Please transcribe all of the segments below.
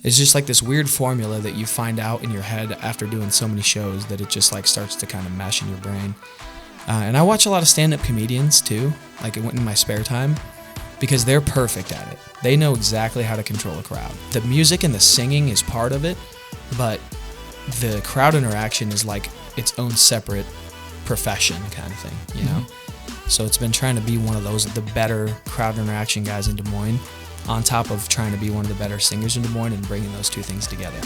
It's just like this weird formula that you find out in your head after doing so many shows that it just like starts to kind of mesh in your brain. And I watch a lot of stand-up comedians too, like in my spare time, because they're perfect at it. They know exactly how to control a crowd. The music and the singing is part of it, but the crowd interaction is like its own separate profession kind of thing, you know? So it's been trying to be one of those, the better crowd interaction guys in Des Moines, on top of trying to be one of the better singers in Des Moines and bringing those two things together.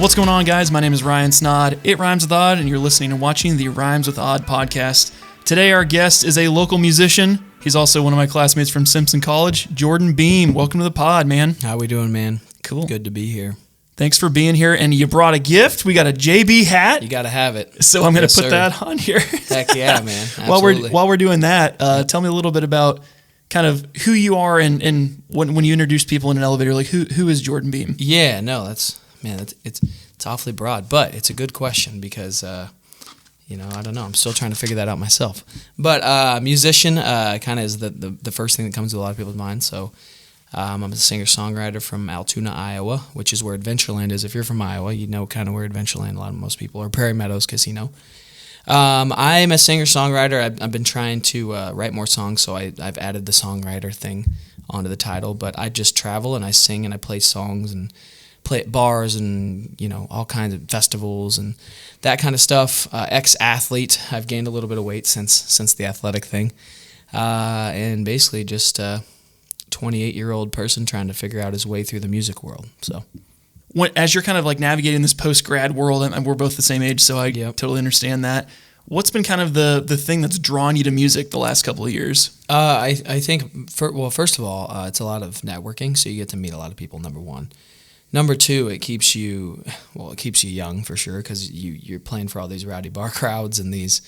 What's going on, guys? My name is Ryan Snaadt. It Rhymes with Odd, and you're listening and watching the Rhymes with Odd podcast. Today, our guest is a local musician. He's also one of my classmates from Simpson College, Jordan Beem. Welcome to the pod, man. How we doing, man? Cool. Good to be here. Thanks for being here, and you brought a gift. We got a JB hat. You got to have it. So I'm going to put that on here. Heck yeah, man. Absolutely. While we're doing that, tell me a little bit about kind of who you are and when you introduce people in an elevator, like who is Jordan Beem? Yeah, no, it's awfully broad, but it's a good question because I don't know. I'm still trying to figure that out myself. But musician kind of is the first thing that comes to a lot of people's minds. So I'm a singer-songwriter from Altoona, Iowa, which is where Adventureland is. If you're from Iowa, you know kind of where Adventureland, most people, or Prairie Meadows Casino. I'm a singer-songwriter. I've been trying to write more songs, so I've added the songwriter thing onto the title. But I just travel and I sing and I play songs and play at bars and, all kinds of festivals and that kind of stuff. Ex-athlete. I've gained a little bit of weight since the athletic thing. And basically just 28-year-old person trying to figure out his way through the music world. So, as you're kind of like navigating this post-grad world, and we're both the same age, so I totally understand that. What's been kind of the thing that's drawn you to music the last couple of years? I think, first of all, it's a lot of networking, so you get to meet a lot of people, number one. Number two, it keeps you young for sure, because you're playing for all these rowdy bar crowds and these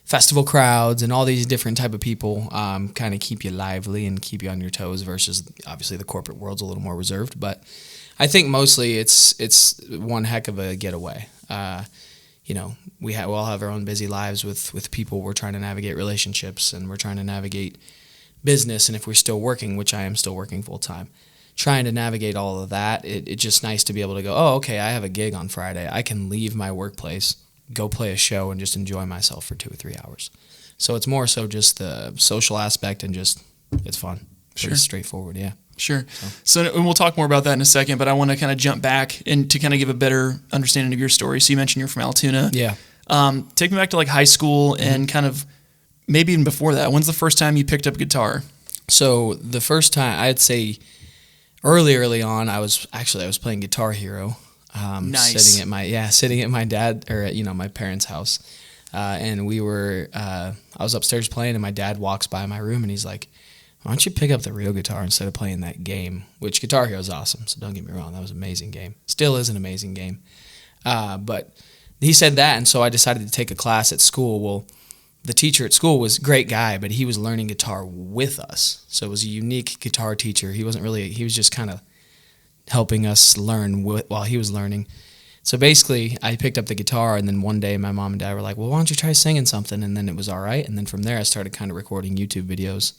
festival crowds and all these different type of people kind of keep you lively and keep you on your toes versus obviously the corporate world's a little more reserved. But I think mostly it's one heck of a getaway. We all have our own busy lives with people. We're trying to navigate relationships and we're trying to navigate business. And if we're still working, which I am still working full time, trying to navigate all of that, it's just nice to be able to go, oh, okay, I have a gig on Friday. I can leave my workplace, go play a show, and just enjoy myself for 2 or 3 hours. So it's more so just the social aspect and just it's fun. Sure. It's straightforward, yeah. Sure. So and we'll talk more about that in a second, but I want to kind of jump back and to kind of give a better understanding of your story. So you mentioned you're from Altoona. Yeah. Take me back to like high school and kind of maybe even before that. When's the first time you picked up a guitar? So the first time, I'd say early on, I was playing Guitar Hero. Nice. Sitting at my dad or at, my parents' house, and I was upstairs playing, and my dad walks by my room, and he's like, "Why don't you pick up the real guitar instead of playing that game?" Which Guitar Hero is awesome, so don't get me wrong, that was an amazing game. Still is an amazing game, but he said that, and so I decided to take a class at school. Well, the teacher at school was a great guy, but he was learning guitar with us, so it was a unique guitar teacher. He was just kind of helping us learn while he was learning. So basically, I picked up the guitar, and then one day my mom and dad were like, well, why don't you try singing something? And then it was all right. And then from there, I started kind of recording YouTube videos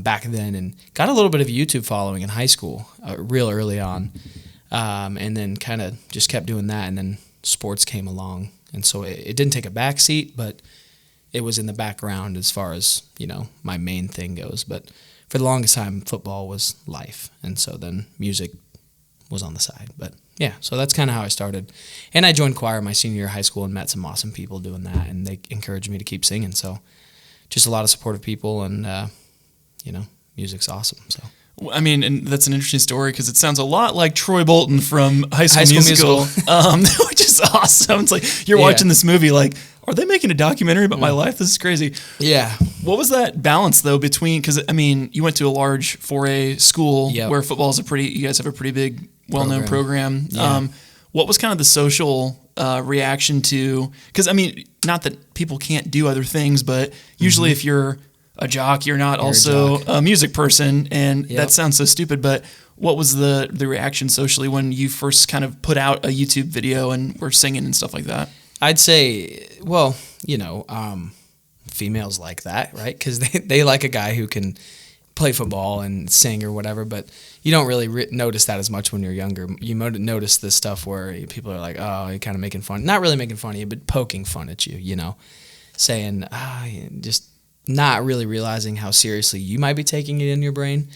back then and got a little bit of a YouTube following in high school real early on. And then kind of just kept doing that. And then sports came along. And so it didn't take a back seat, but it was in the background as far as, my main thing goes. But for the longest time, football was life. And so then music was on the side. But yeah, so that's kind of how I started. And I joined choir my senior year of high school and met some awesome people doing that, and they encouraged me to keep singing. So just a lot of supportive people, and music's awesome. So I mean, and that's an interesting story because it sounds a lot like Troy Bolton from High School Musical. Which is awesome. It's like you're watching this movie like, are they making a documentary about my life? This is crazy. Yeah. What was that balance, though, between, because, I mean, you went to a large 4A school where football is you guys have a pretty big, well-known program. Yeah. What was kind of the social reaction to, because, I mean, not that people can't do other things, but usually if you're a jock, you're also a music person, and that sounds so stupid, but what was the reaction socially when you first kind of put out a YouTube video and were singing and stuff like that? I'd say, well, females like that, right? Because they like a guy who can, play football and sing or whatever, but you don't really notice that as much when you're younger. You notice this stuff where people are like, oh, you're kind of making fun, not really making fun of you, but poking fun at you, you know, saying, just not really realizing how seriously you might be taking it in your brain.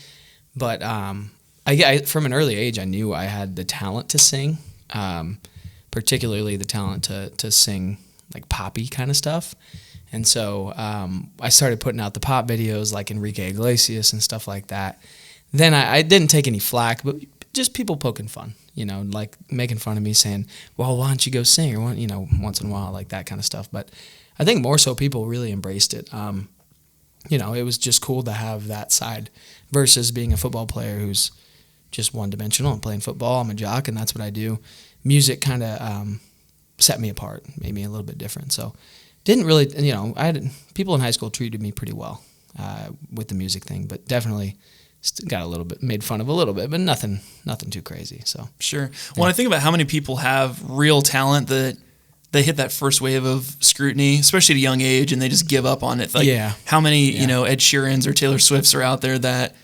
But I from an early age, I knew I had the talent to sing, particularly the talent to sing like poppy kind of stuff. And so I started putting out the pop videos like Enrique Iglesias and stuff like that. Then I didn't take any flack, but just people poking fun, you know, like making fun of me saying, well, why don't you go sing? Or, you know, once in a while, like that kind of stuff. But I think more so people really embraced it. You know, it was just cool to have that side versus being a football player who's just one-dimensional. I'm playing football, I'm a jock, and that's what I do. Music kind of set me apart, made me a little bit different. So didn't really, you know, people in high school treated me pretty well with the music thing, but definitely got a little bit, made fun of a little bit, but nothing too crazy. So sure. Well, I think about how many people have real talent that they hit that first wave of scrutiny, especially at a young age, and they just give up on it. Like how many, you know, Ed Sheerans or Taylor Swifts are out there that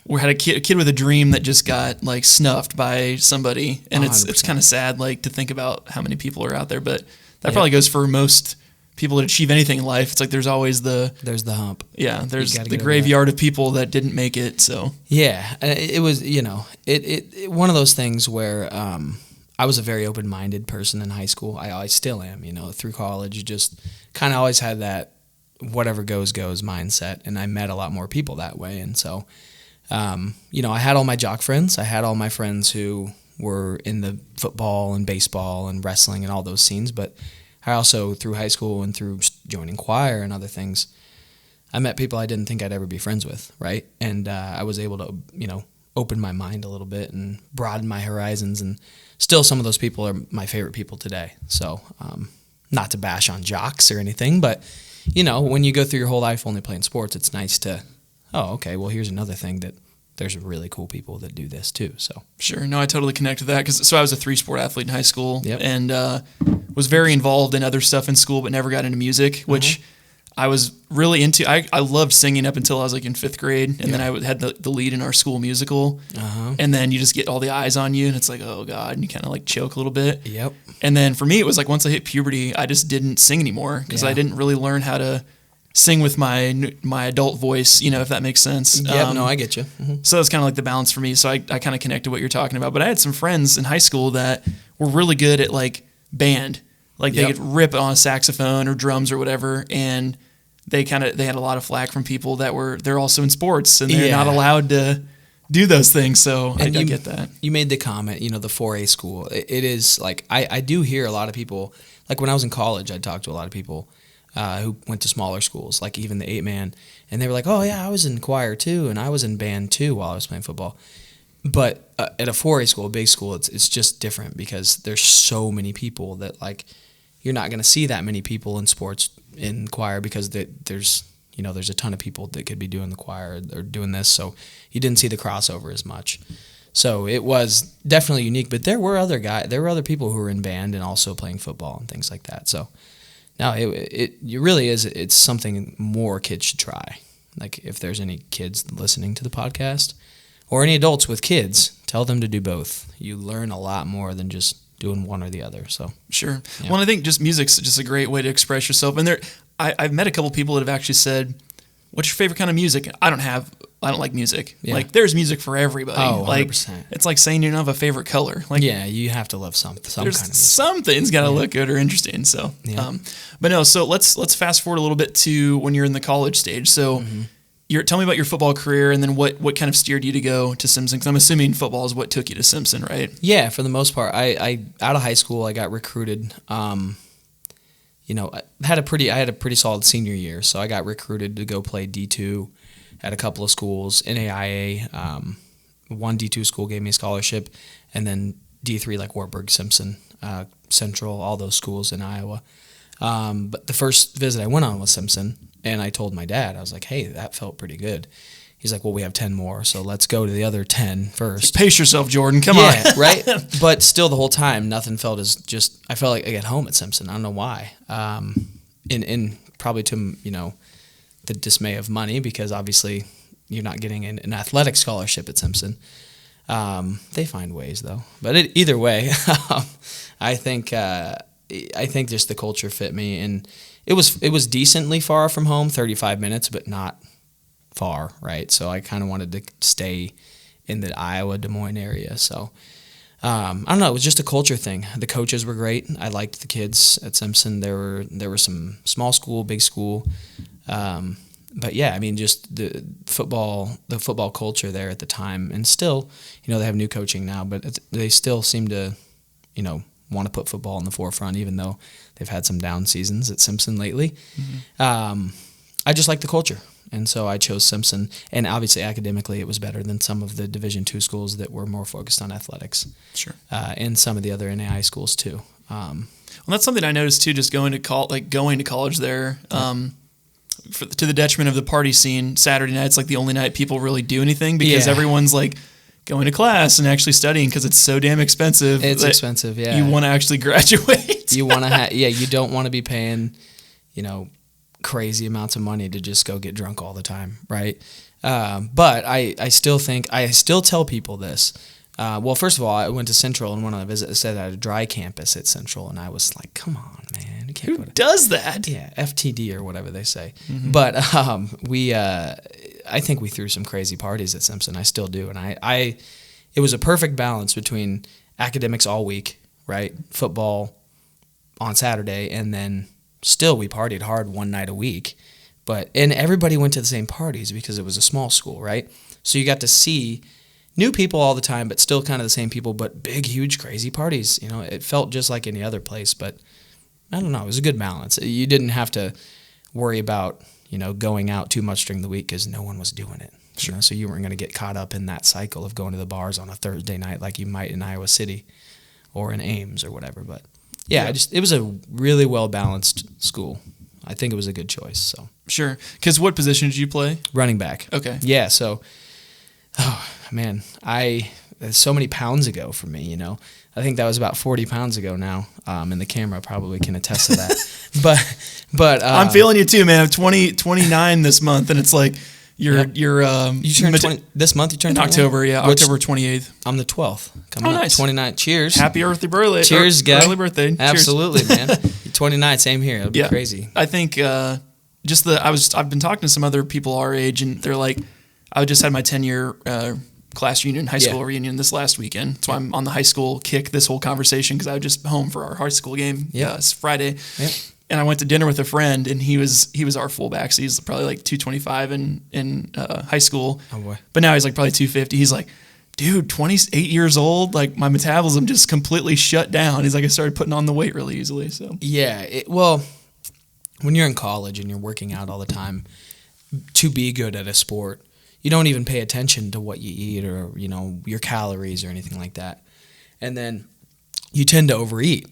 we had a kid with a dream that just got like snuffed by somebody, and 100%. It's kind of sad, like to think about how many people are out there. But that probably goes for most people that achieve anything in life. It's like there's always there's the hump. Yeah, there's the graveyard of people that didn't make it. So it was, you know, it one of those things where I was a very open-minded person in high school. I still am, you know, through college. Just kind of always had that whatever goes mindset, and I met a lot more people that way. And so, you know, I had all my jock friends. I had all my friends who were in the football and baseball and wrestling and all those scenes. But I also, through high school and through joining choir and other things, I met people I didn't think I'd ever be friends with, right? And I was able to, you know, open my mind a little bit and broaden my horizons, and still some of those people are my favorite people today. So not to bash on jocks or anything, but, you know, when you go through your whole life only playing sports, it's nice to, oh, okay, well, here's another thing that there's really cool people that do this too. So sure. No, I totally connect with that. So I was a 3-sport athlete in high school and was very involved in other stuff in school, but never got into music, which I was really into. I loved singing up until I was like in 5th grade, and then I had the lead in our school musical, and then you just get all the eyes on you, and it's like, oh God, and you kind of like choke a little bit. Yep. And then for me, it was like once I hit puberty, I just didn't sing anymore because I didn't really learn how to sing with my adult voice, you know, if that makes sense. Yeah, no, I get you. So that's kind of like the balance for me. So I kind of connect to what you're talking about. But I had some friends in high school that were really good at like band. Like they could rip on a saxophone or drums or whatever, and they had a lot of flack from people that they're also in sports and they're not allowed to do those things. So I get that. You made the comment, you know, the 4A school. It is like I do hear a lot of people, like when I was in college, I talked to a lot of people who went to smaller schools, like even the 8-man, and they were like, oh yeah, I was in choir too, and I was in band too while I was playing football. But at a 4A school, a big school, it's just different because there's so many people that like you're not going to see that many people in sports in choir because there's a ton of people that could be doing the choir or doing this, so you didn't see the crossover as much. So it was definitely unique, but there were other people who were in band and also playing football and things like that. So no, it really is. It's something more kids should try. Like if there's any kids listening to the podcast or any adults with kids, tell them to do both. You learn a lot more than just doing one or the other. So sure. Yeah. Well, I think just music's just a great way to express yourself. And I've met a couple people that have actually said, "What's your favorite kind of music?" I don't like music. Yeah. Like there's music for everybody. Oh, 100%. Like it's like saying you don't have a favorite color. Like you have to love some kind of music. Something's got to look good or interesting. So, but no. So let's fast forward a little bit to when you're in the college stage. So. Tell me about your football career, and then what kind of steered you to go to Simpson? Because I'm assuming football is what took you to Simpson, right? Yeah, for the most part. I out of high school, I got recruited. You know, I had a pretty solid senior year, so I got recruited to go play D2 at a couple of schools. NAIA, one D2 school gave me a scholarship, and then D3 like Wartburg, Simpson, Central, all those schools in Iowa. But the first visit I went on was Simpson. And I told my dad, I was like, hey, that felt pretty good. He's like, well, we have 10 more, so let's go to the other 10 first. Pace yourself, Jordan. Come on. Right? But still the whole time, nothing felt as just – I felt like I got home at Simpson. I don't know why. In probably to, you know, the dismay of money because obviously you're not getting an athletic scholarship at Simpson. They find ways though, but either way, I think just the culture fit me, and it was decently far from home, 35 minutes, but not far, right? So I kind of wanted to stay in the Iowa, Des Moines area. So I don't know, it was just a culture thing. The coaches were great. I liked the kids at Simpson. There were some small school, big school. But yeah, I mean, just the football culture there at the time, and still, they have new coaching now, but they still seem to, want to put football in the forefront, even though they've had some down seasons at Simpson lately. Mm-hmm. I just like the culture, and so I chose Simpson. And obviously, academically, it was better than some of the Division II schools that were more focused on athletics. Sure. And some of the other NAI schools too. Well, that's something I noticed too, just going to college there. To the detriment of the party scene, Saturday night's like the only night people really do anything, because everyone's like going to class and actually studying, because it's so damn expensive. It's expensive, yeah. You want to actually graduate. You want to you don't want to be paying, crazy amounts of money to just go get drunk all the time, right? But I still tell people this. Well, first of all, I went to Central, and when I visited, it said I had a dry campus at Central, and I was like, come on, man. You can't Who does that? Yeah, FTD or whatever they say. Mm-hmm. But I think we threw some crazy parties at Simpson. I still do. And it was a perfect balance between academics all week, right? Football on Saturday, and then still we partied hard one night a week. And everybody went to the same parties because it was a small school, right? So you got to see new people all the time, but still kind of the same people, but big, huge, crazy parties. It felt just like any other place, but I don't know. It was a good balance. You didn't have to worry about, going out too much during the week because no one was doing it. Sure. So you weren't going to get caught up in that cycle of going to the bars on a Thursday night like you might in Iowa City or in Ames or whatever. But yeah. It was a really well-balanced school. I think it was a good choice. So sure. Because what position did you play? Running back. Okay. Yeah. So, oh man, so many pounds ago for me, I think that was about 40 pounds ago now, and the camera probably can attest to that. But I'm feeling you too, man. I'm 29 this month, and it's like you turned 20 this month. You turned in 21? October, yeah, October 28th. I'm the 12th. Coming up, nice. 29. Cheers. Happy early birthday. Cheers, guy. Early birthday. Absolutely, man. 29, same here. It'll be crazy. I think I've been talking to some other people our age, and they're like, I just had my 10-year class reunion, high school reunion this last weekend. So I'm on the high school kick this whole conversation because I was just home for our high school game. It's Friday. Yep. And I went to dinner with a friend, and he was our fullback. So he's probably like 225 in high school. Oh boy. But now he's like probably 250. He's like, dude, 28 years old, like my metabolism just completely shut down. He's like, I started putting on the weight really easily. So yeah, well, when you're in college and you're working out all the time, to be good at a sport, you don't even pay attention to what you eat or, your calories or anything like that. And then you tend to overeat.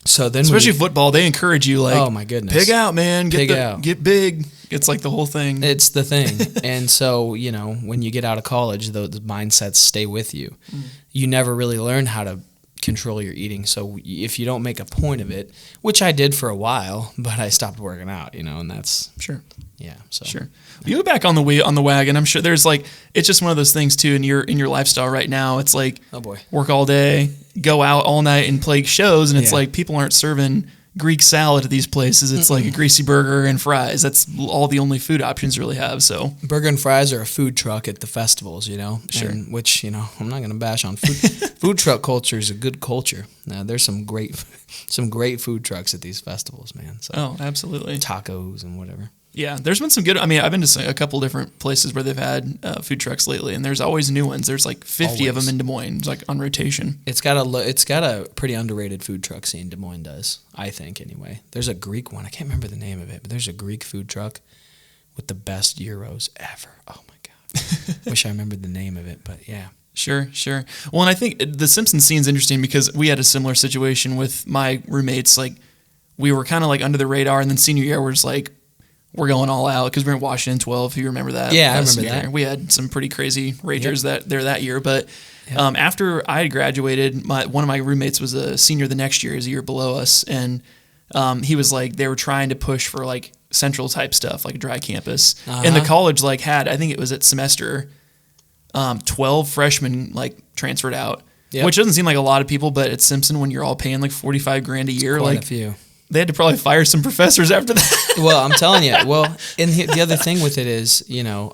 So then especially football, they encourage you like, oh my goodness, pig out, man, get big. It's like the whole thing. It's the thing. And so, when you get out of college, the mindsets stay with you. Mm. You never really learn how to control your eating. So if you don't make a point of it, which I did for a while, but I stopped working out, and that's sure. Yeah. So sure. You go back on the wagon. I'm sure there's it's just one of those things too in your lifestyle right now. It's like, oh boy, work all day, go out all night and play shows. And it's like, people aren't serving Greek salad at these places. It's like a greasy burger and fries. That's all the only food options you really have. So burger and fries are a food truck at the festivals, Sure. And which, I'm not going to bash on food. Food truck culture is a good culture. Now, there's some great food trucks at these festivals, man. So, oh, absolutely. Tacos and whatever. Yeah, there's been some good. I mean, I've been to a couple different places where they've had food trucks lately, and there's always new ones. There's like 50 of them in Des Moines, like on rotation. It's got a pretty underrated food truck scene. Des Moines does, I think. Anyway, there's a Greek one. I can't remember the name of it, but there's a Greek food truck with the best gyros ever. Oh my god, wish I remembered the name of it, but yeah. Sure. Well, and I think the Simpsons scene's interesting because we had a similar situation with my roommates. Like, we were kind of like under the radar, and then senior year, we're just like, we're going all out because we're in Washington 12. If you remember that. Yeah, I remember that. We had some pretty crazy ragers that year. But after I had graduated, one of my roommates was a senior the next year, is a year below us. And he was like, they were trying to push for like central type stuff, like dry campus. And the college like had, I think it was at semester, 12 freshmen like transferred out, which doesn't seem like a lot of people, but at Simpson, when you're all paying like $45,000 a year, Quite like a few. They had to probably fire some professors after that. Well, I'm telling you. Well, and the other thing with it is, you know,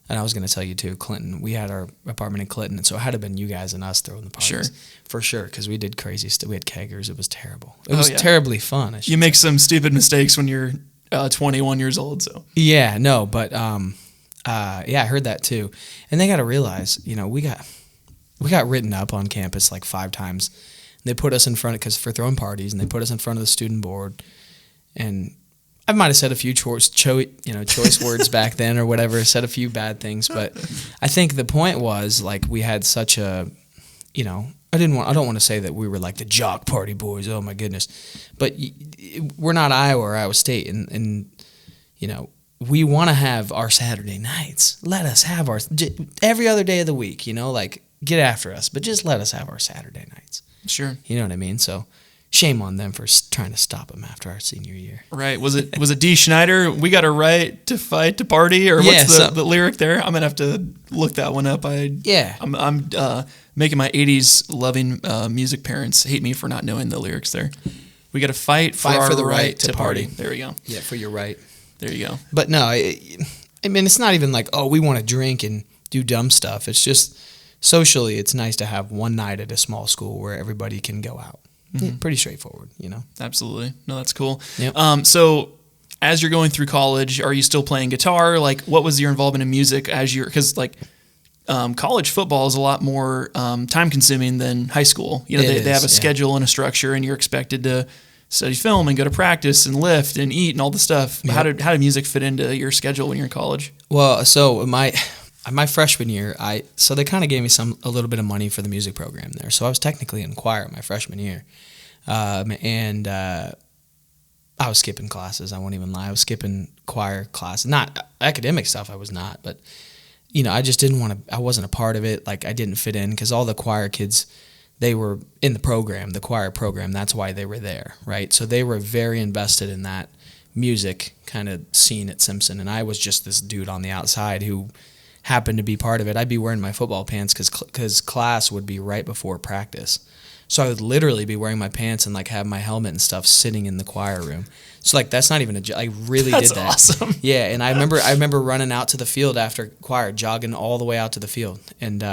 and I was going to tell you too, Clinton. We had our apartment in Clinton, and so it had to have been you guys and us throwing the parties. Sure. For sure, because we did crazy stuff. We had keggers. It was terrible. It was terribly fun. You make some stupid mistakes when you're 21 years old. So yeah, no, but yeah, I heard that too. And they got to realize, you know, we got written up on campus like 5 times. They put us in front because for throwing parties, and they put us in front of the student board, and I might have said a few choice words back then or whatever, said a few bad things, but I think the point was like we had such a, you know, I don't want to say that we were like the jock party boys. Oh my goodness, but we're not Iowa or Iowa State, and you know, we want to have our Saturday nights. Let us have our every other day of the week. You know, like get after us, but just let us have our Saturday nights. Sure, you know what I mean. So. Shame on them for trying to stop him after our senior year. Right. Was it Dee Schneider? We got a right to fight to party, or what's the lyric there? I'm gonna have to look that one up. I'm making my '80s loving music parents hate me for not knowing the lyrics there. We got to fight for the right to party. There we go. Yeah, for your right. There you go. But no, I mean it's not even like we want to drink and do dumb stuff. It's just socially, it's nice to have one night at a small school where everybody can go out. Mm-hmm. Pretty straightforward, you know? Absolutely. No, that's cool. Yep. So as you're going through college, are you still playing guitar? Like, what was your involvement in music because like college football is a lot more time consuming than high school. You know, they have a schedule and a structure, and you're expected to study film and go to practice and lift and eat and all the stuff. Yep. How did music fit into your schedule when you're in college? Well, so my freshman year, they kind of gave me a little bit of money for the music program there. So I was technically in choir my freshman year. And I was skipping classes. I won't even lie. I was skipping choir classes. Not academic stuff, I was not. But, you know, I just didn't want to – I wasn't a part of it. Like, I didn't fit in because all the choir kids, they were in the program, the choir program. That's why they were there, right? So they were very invested in that music kind of scene at Simpson. And I was just this dude on the outside who happened to be part of it. I'd be wearing my football pants because class would be right before practice. So I would literally be wearing my pants and like have my helmet and stuff sitting in the choir room. So like that's not even I really did that. That's awesome. Yeah, and I remember running out to the field after choir, jogging all the way out to the field, and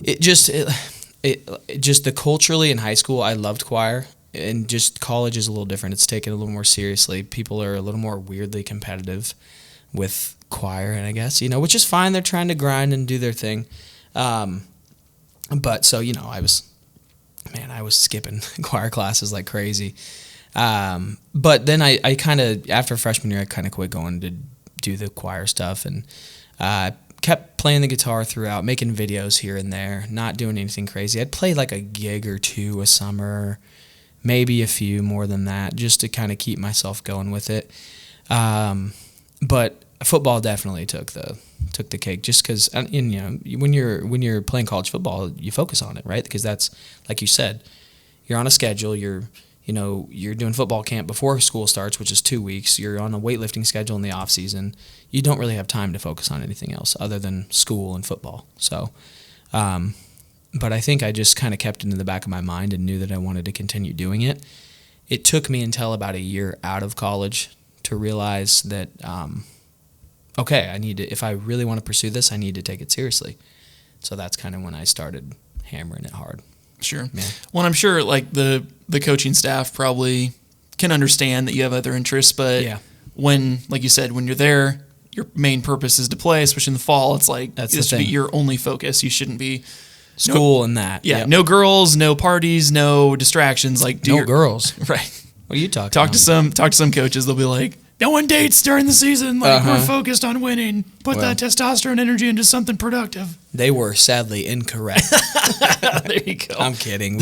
it just the culturally in high school I loved choir, and just college is a little different. It's taken a little more seriously. People are a little more weirdly competitive with choir, and I guess, you know, which is fine. They're trying to grind and do their thing, but so you know I was skipping choir classes like crazy. But then I kind of, after freshman year, I kind of quit going to do the choir stuff, and kept playing the guitar throughout, making videos here and there, not doing anything crazy. I'd play like a gig or two a summer, maybe a few more than that, just to kind of keep myself going with it. But football definitely took the cake, just because, you know, when you're playing college football, you focus on it, right? Because that's, like you said, you're on a schedule. You're doing football camp before school starts, which is 2 weeks. You're on a weightlifting schedule in the off season. You don't really have time to focus on anything else other than school and football. So, but I think I just kind of kept it in the back of my mind and knew that I wanted to continue doing it. It took me until about a year out of college to realize that, okay, if I really want to pursue this, I need to take it seriously. So that's kind of when I started hammering it hard. Sure. Yeah. Well, I'm sure like the coaching staff probably can understand that you have other interests, but when, like you said, when you're there, your main purpose is to play, especially in the fall. It's like, this should be your only focus. You shouldn't be school and that. Yeah. Yep. No girls, no parties, no distractions. Like girls. Right. What are you talking about? Talk to some coaches. They'll be like, no one dates during the season. Like, we're focused on winning. Put that testosterone energy into something productive. They were sadly incorrect. There you go. I'm kidding.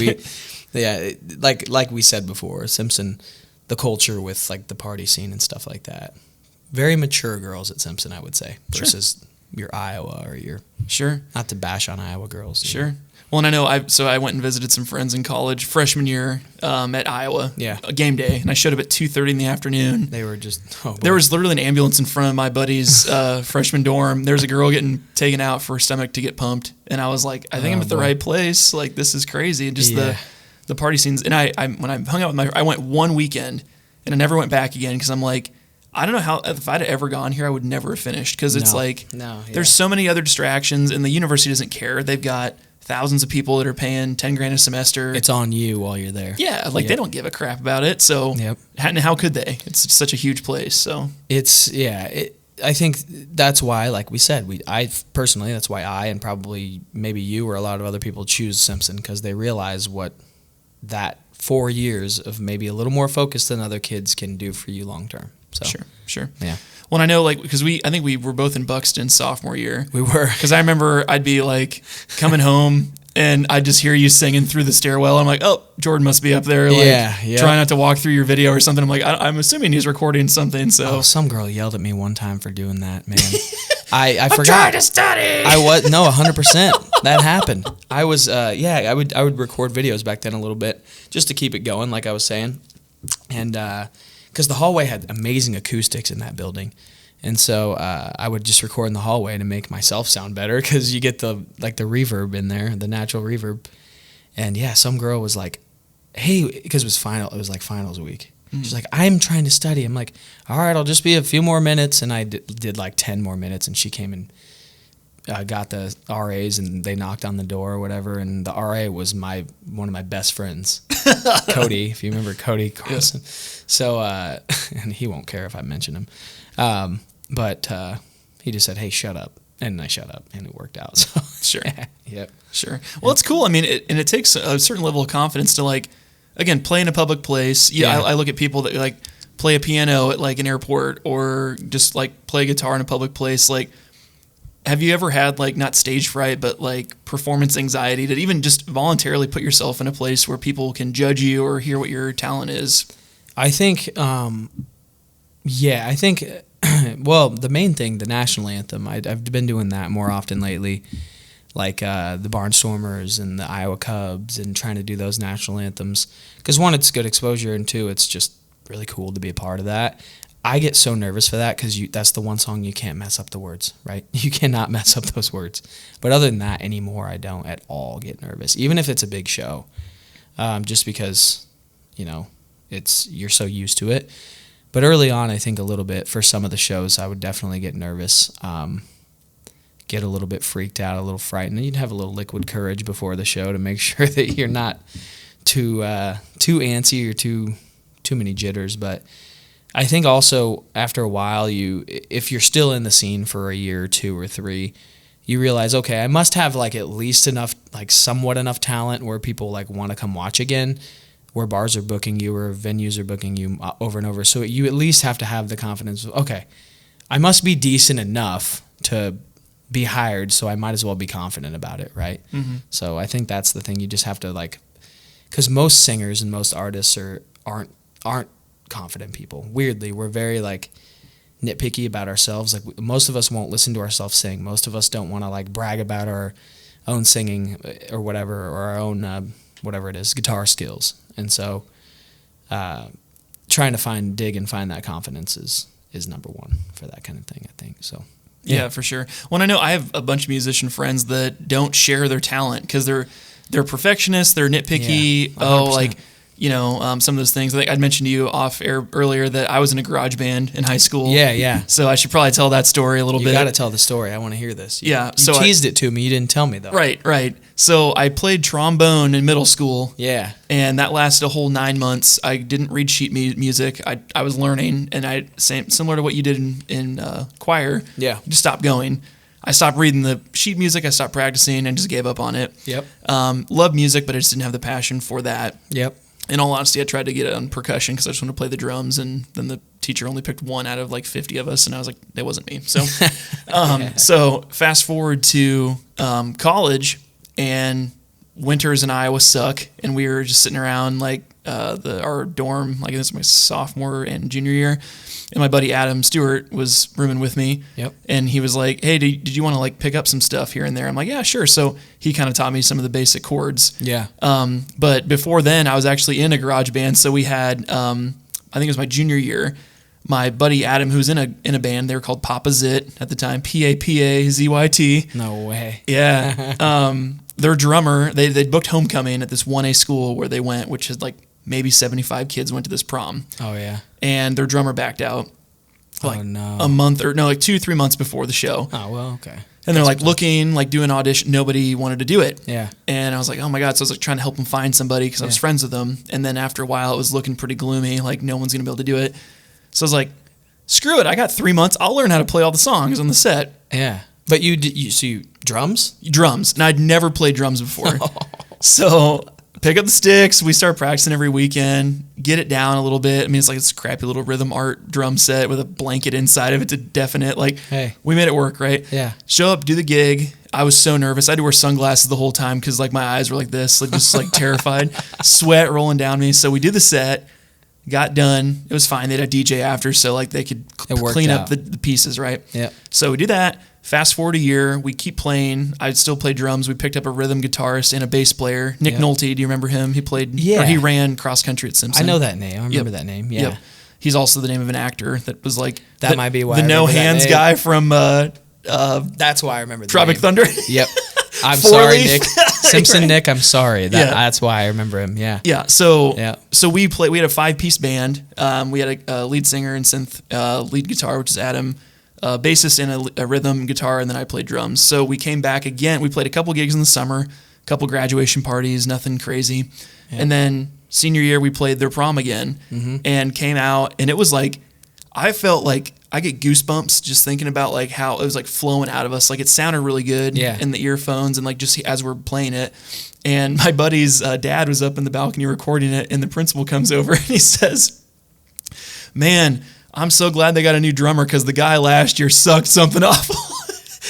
Like we said before, Simpson, the culture with like the party scene and stuff like that. Very mature girls at Simpson, I would say, versus your Iowa or your. Sure. Not to bash on Iowa girls. Sure. Well, and I know I went and visited some friends in college freshman year at Iowa. Yeah. A game day, and I showed up at 2:30 in the afternoon. They were just there was literally an ambulance in front of my buddy's freshman dorm. There's a girl getting taken out for her stomach to get pumped, and I was like, I think I'm at the right place. Like, this is crazy. And just the party scenes. And I when I hung out with I went one weekend, and I never went back again because I'm like, I don't know how, if I'd ever gone here, I would never have finished because it's there's so many other distractions, and the university doesn't care. They've got thousands of people that are paying $10,000 a semester. It's on you while you're there. Yeah, like they don't give a crap about it. So how could they? It's such a huge place. So I think that's why, like we said, I personally, that's why I and probably maybe you or a lot of other people choose Simpson, because they realize what that 4 years of maybe a little more focus than other kids can do for you long term. So Sure. Yeah. Well, I know, like, because I think we were both in Buxton sophomore year. We were. Because I remember I'd be like coming home and I'd just hear you singing through the stairwell. I'm like, oh, Jordan must be up there, like trying not to walk through your video or something. I'm like, I'm assuming he's recording something. So some girl yelled at me one time for doing that, man. I forgot. I'm trying to study. I was 100%. That happened. I was I would record videos back then a little bit just to keep it going, like I was saying, and because the hallway had amazing acoustics in that building. And so I would just record in the hallway to make myself sound better, because you get the reverb in there, the natural reverb. And some girl was like, hey, because it was finals week. She's like, I'm trying to study. I'm like, all right, I'll just be a few more minutes. And I did like 10 more minutes, and she came and got the RAs, and they knocked on the door or whatever. And the RA was one of my best friends, Cody, if you remember Cody Carlson. Yeah. So, and he won't care if I mention him. But he just said, hey, shut up. And I shut up, and it worked out. So Sure. Yep. Sure. Well, it's cool. I mean, it takes a certain level of confidence to, like, again, play in a public place. I look at people that, like, play a piano at, like, an airport, or just, like, play guitar in a public place. Like, have you ever had, like, not stage fright, but, like, performance anxiety, to even just voluntarily put yourself in a place where people can judge you or hear what your talent is? I think, well, the main thing, the national anthem, I've been doing that more often lately, like the Barnstormers and the Iowa Cubs, and trying to do those national anthems. Because one, it's good exposure, and two, it's just really cool to be a part of that. I get so nervous for that, because that's the one song you can't mess up the words, right? You cannot mess up those words. But other than that, anymore, I don't at all get nervous, even if it's a big show, just because, you're so used to it. But early on, I think a little bit, for some of the shows, I would definitely get nervous, get a little bit freaked out, a little frightened. You'd have a little liquid courage before the show to make sure that you're not too antsy or too many jitters. But I think also after a while, if you're still in the scene for a year or 2 or 3, you realize, okay, I must have like at least enough, like somewhat enough talent where people like want to come watch again, where bars are booking you or venues are booking you over and over. So you at least have to have the confidence of, okay, I must be decent enough to be hired, so I might as well be confident about it, right? Mm-hmm. So I think that's the thing. You just have to, like, because most singers and most artists aren't confident people. Weirdly, we're very, like, nitpicky about ourselves. Like, most of us won't listen to ourselves sing. Most of us don't want to, like, brag about our own singing or whatever, or our own whatever it is, guitar skills. And so trying to dig and find that confidence is number one for that kind of thing, I think. So yeah, for sure. Well, I know I have a bunch of musician friends that don't share their talent because they're perfectionists, they're nitpicky. Some of those things. Like I'd mentioned to you off air earlier that I was in a garage band in high school. Yeah. So I should probably tell that story a little bit. You got to tell the story. I want to hear this. You teased it to me. You didn't tell me though. Right. So I played trombone in middle school. Yeah. And that lasted a whole 9 months. I didn't read sheet music. I was learning, and similar to what you did in choir. Yeah. Just stopped going. I stopped reading the sheet music. I stopped practicing and just gave up on it. Yep. Loved music, but I just didn't have the passion for that. Yep. In all honesty, I tried to get it on percussion because I just wanted to play the drums, and then the teacher only picked one out of like 50 of us, and I was like, that wasn't me. So, so fast forward to college, and winters in Iowa suck, and we were just sitting around like our dorm, like this is my sophomore and junior year, and my buddy Adam Stewart was rooming with me. Yep. And he was like, "Hey, did you want to like pick up some stuff here and there?" I'm like, "Yeah, sure." So he kind of taught me some of the basic chords. Yeah. But before then, I was actually in a garage band. So we had, I think it was my junior year, my buddy Adam, who was in a band. They were called Papa Zit at the time, Papazyt. No way. Yeah. Their drummer, they booked homecoming at this 1A school where they went, which is like maybe 75 kids went to this prom. Oh yeah. And their drummer backed out like no. a month or no, like 2-3 months before the show. Oh well, okay. And they're like looking, like doing audition. Nobody wanted to do it. Yeah. And I was like, oh my God. So I was like trying to help them find somebody because I was friends with them. And then after a while, it was looking pretty gloomy. Like no one's going to be able to do it. So I was like, screw it. I got 3 months. I'll learn how to play all the songs on the set. Yeah. But you drums? Drums. And I'd never played drums before. So pick up the sticks. We start practicing every weekend, get it down a little bit. I mean, it's like this crappy little rhythm art drum set with a blanket inside of it to deafen it. Like, hey, we made it work, right? Yeah. Show up, do the gig. I was so nervous. I had to wear sunglasses the whole time because like my eyes were like this, like just like terrified, sweat rolling down me. So we did the set, got done. It was fine. They had a DJ after, so like they could clean up the pieces, right? Yeah. So we do that. Fast forward a year, we keep playing. I'd still play drums. We picked up a rhythm guitarist and a bass player, Nick Nolte. Do you remember him? He played, or he ran cross country at Simpson. I know that name. I remember that name. Yeah. Yep. He's also the name of an actor that was like that might be why the no hands guy from that's why I remember the Tropic name. Thunder. Yep. I'm Four sorry, Leaf. Nick. Simpson Right. Nick, I'm sorry. That's why I remember him. Yeah. Yeah. So Yeah. so we had a 5-piece band. We had a lead singer and synth, lead guitar, which is Adam, bassist and a rhythm guitar, and then I played drums. So we came back again. We played a couple gigs in the summer, a couple graduation parties, nothing crazy. Yeah. And then senior year, we played their prom again and came out, and it was like, I felt like I get goosebumps just thinking about like how it was like flowing out of us. Like it sounded really good in the earphones and like just as we're playing it. And my buddy's dad was up in the balcony recording it, and the principal comes over and he says, "Man, I'm so glad they got a new drummer because the guy last year sucked something awful."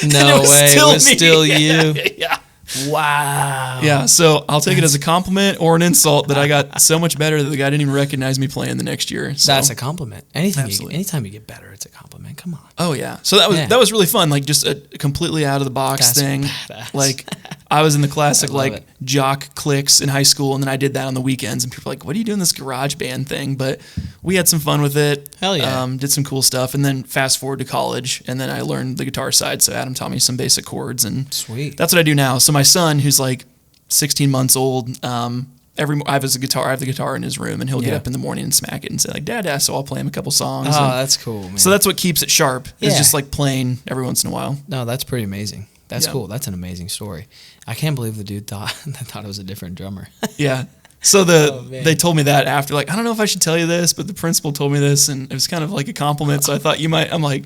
No way. It was still you. Yeah. Wow. Yeah, so I'll take it as a compliment or an insult that I got so much better that the guy didn't even recognize me playing the next year. So. That's a compliment. Anytime you get better, it's a compliment. Come on. Oh yeah. So that was really fun. Like just a completely out of the box thing. Badass. Like I was in the classic it. jock cliques in high school, and then I did that on the weekends, and people were like, "What are you doing this garage band thing?" But we had some fun with it. Hell yeah. Did some cool stuff, and then fast forward to college, and then I learned the guitar side. So Adam taught me some basic chords, and sweet. That's what I do now. So my son, who's like 16 months old, I have the guitar in his room, and he'll get up in the morning and smack it and say like, "Dad," so I'll play him a couple songs. Oh, that's cool, man. So that's what keeps it sharp. Yeah. Is just like playing every once in a while. No, that's pretty amazing. That's cool. That's an amazing story. I can't believe the dude thought it was a different drummer. Yeah. So they told me that after, like, I don't know if I should tell you this, but the principal told me this, and it was kind of like a compliment. So I thought you might. I'm like,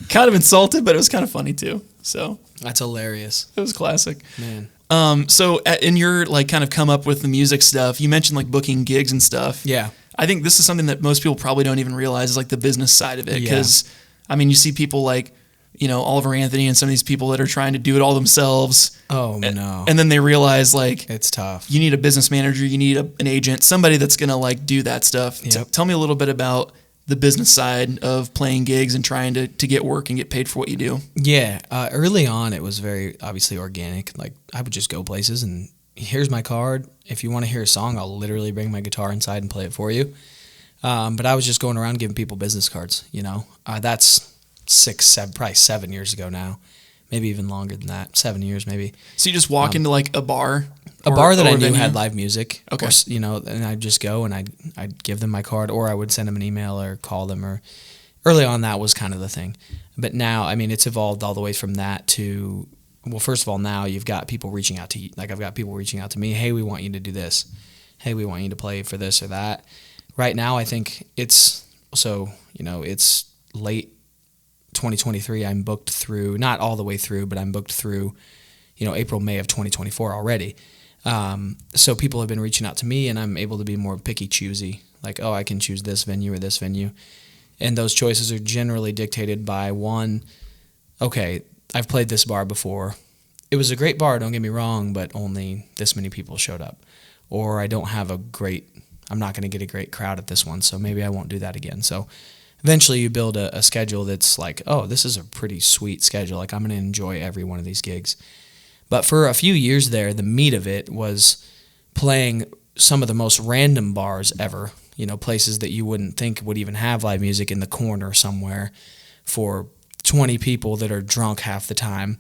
kind of insulted, but it was kind of funny too. So that's hilarious. It was classic, man. So in your like kind of come up with the music stuff, you mentioned like booking gigs and stuff. Yeah. I think this is something that most people probably don't even realize is like the business side of it. Because I mean, you see people like, Oliver Anthony and some of these people that are trying to do it all themselves. Oh, no. And then they realize like it's tough. You need a business manager, you need an agent, somebody that's going to like do that stuff. Yep. Tell me a little bit about the business side of playing gigs and trying to get work and get paid for what you do. Yeah. Early on, it was very obviously organic. Like I would just go places and here's my card. If you want to hear a song, I'll literally bring my guitar inside and play it for you. But I was just going around giving people business cards, That's 7 years ago now, maybe even longer than that, 7 years maybe. So you just walk into like a bar that I knew had live music. Okay. Or, and I'd just go and I'd give them my card, or I would send them an email or call them. Or early on, that was kind of the thing. But now, I mean, it's evolved all the way from that to, well, first of all, now you've got people reaching out to you. Like I've got people reaching out to me. Hey, we want you to do this. Hey, we want you to play for this or that. Right now, I think it's late 2023. I'm booked through, not all the way through, but I'm booked through, April, May of 2024 already. So people have been reaching out to me, and I'm able to be more picky, choosy. Like, oh, I can choose this venue or this venue. And those choices are generally dictated by one, okay, I've played this bar before. It was a great bar, don't get me wrong, but only this many people showed up. Or I don't have a great I'm not going to get a great crowd at this one, so maybe I won't do that again. So eventually you build a schedule that's like, oh, this is a pretty sweet schedule. Like, I'm going to enjoy every one of these gigs. But for a few years there, the meat of it was playing some of the most random bars ever, places that you wouldn't think would even have live music, in the corner somewhere for 20 people that are drunk half the time,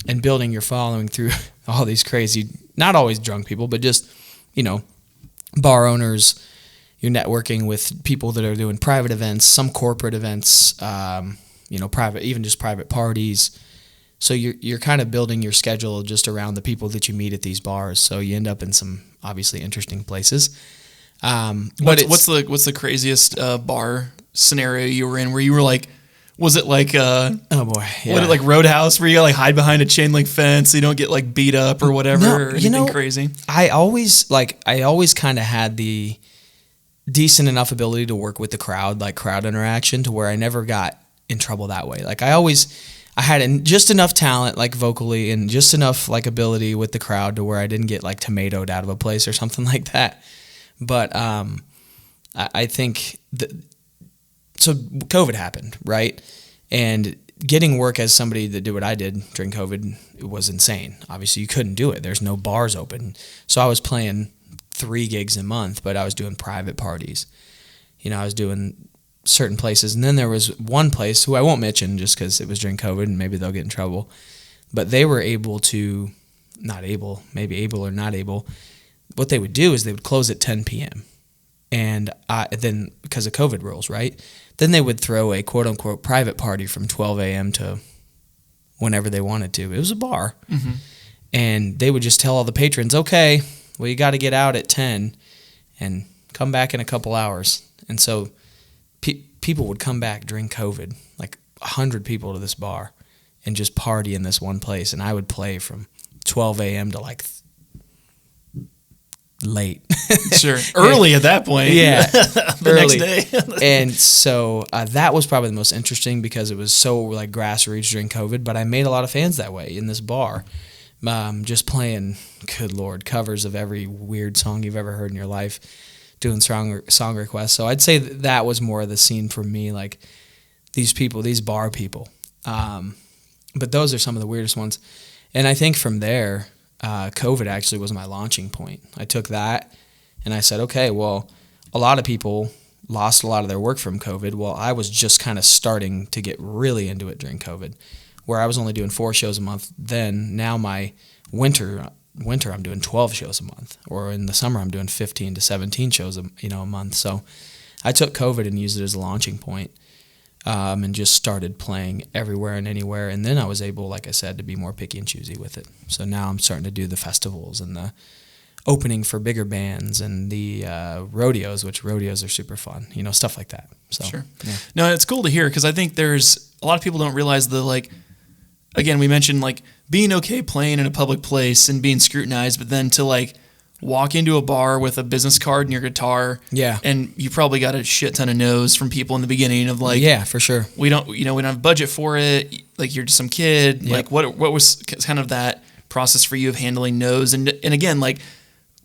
and building your following through all these crazy, not always drunk people, but just, bar owners. You're networking with people that are doing private events, some corporate events, private, even just private parties. So you're kind of building your schedule just around the people that you meet at these bars. So you end up in some obviously interesting places. What's the craziest bar scenario you were in where you were like, was it like oh boy, yeah. What, like Roadhouse, where you gotta like hide behind a chain link fence so you don't get like beat up or whatever? No, or anything crazy? I always kind of had the decent enough ability to work with the crowd, like crowd interaction, to where I never got in trouble that way. Like I had just enough talent, like vocally, and just enough like ability with the crowd to where I didn't get like tomatoed out of a place or something like that. But I think so COVID happened, right? And getting work as somebody that did what I did during COVID, it was insane. Obviously, you couldn't do it. There's no bars open. So I was playing 3 gigs a month, but I was doing private parties. I was doing certain places. And then there was one place, who I won't mention just because it was during COVID and maybe they'll get in trouble, but they were able to, maybe able or not able, what they would do is they would close at 10 p.m. And then, because of COVID rules, right? Then they would throw a quote-unquote private party from 12 a.m. to whenever they wanted to. It was a bar. Mm-hmm. And they would just tell all the patrons, okay, well, you got to get out at 10 and come back in a couple hours. And so people would come back during COVID, like 100 people to this bar, and just party in this one place. And I would play from 12 a.m. to like late. Sure. Early at that point. Yeah. Next day. And so that was probably the most interesting because it was so like grassroots during COVID, but I made a lot of fans that way in this bar. Just playing, good Lord, covers of every weird song you've ever heard in your life, doing song requests. So I'd say that was more of the scene for me, like these people, these bar people. But those are some of the weirdest ones. And I think from there, COVID actually was my launching point. I took that and I said, okay, well, a lot of people lost a lot of their work from COVID. Well, I was just kind of starting to get really into it during COVID, where I was only doing 4 shows a month then. Now my winter I'm doing 12 shows a month, or in the summer I'm doing 15 to 17 shows a month. So I took COVID and used it as a launching point. And just started playing everywhere and anywhere. And then I was able, like I said, to be more picky and choosy with it. So now I'm starting to do the festivals and the opening for bigger bands and the rodeos, which rodeos are super fun, stuff like that. So, sure. Yeah. No, it's cool to hear because I think there's a lot of people don't realize again, we mentioned like being okay playing in a public place and being scrutinized, but then to like walk into a bar with a business card and your guitar. Yeah. And you probably got a shit ton of no's from people in the beginning of like, yeah, for sure. We don't have budget for it. Like you're just some kid. Yep. Like what was kind of that process for you of handling no's? And again, like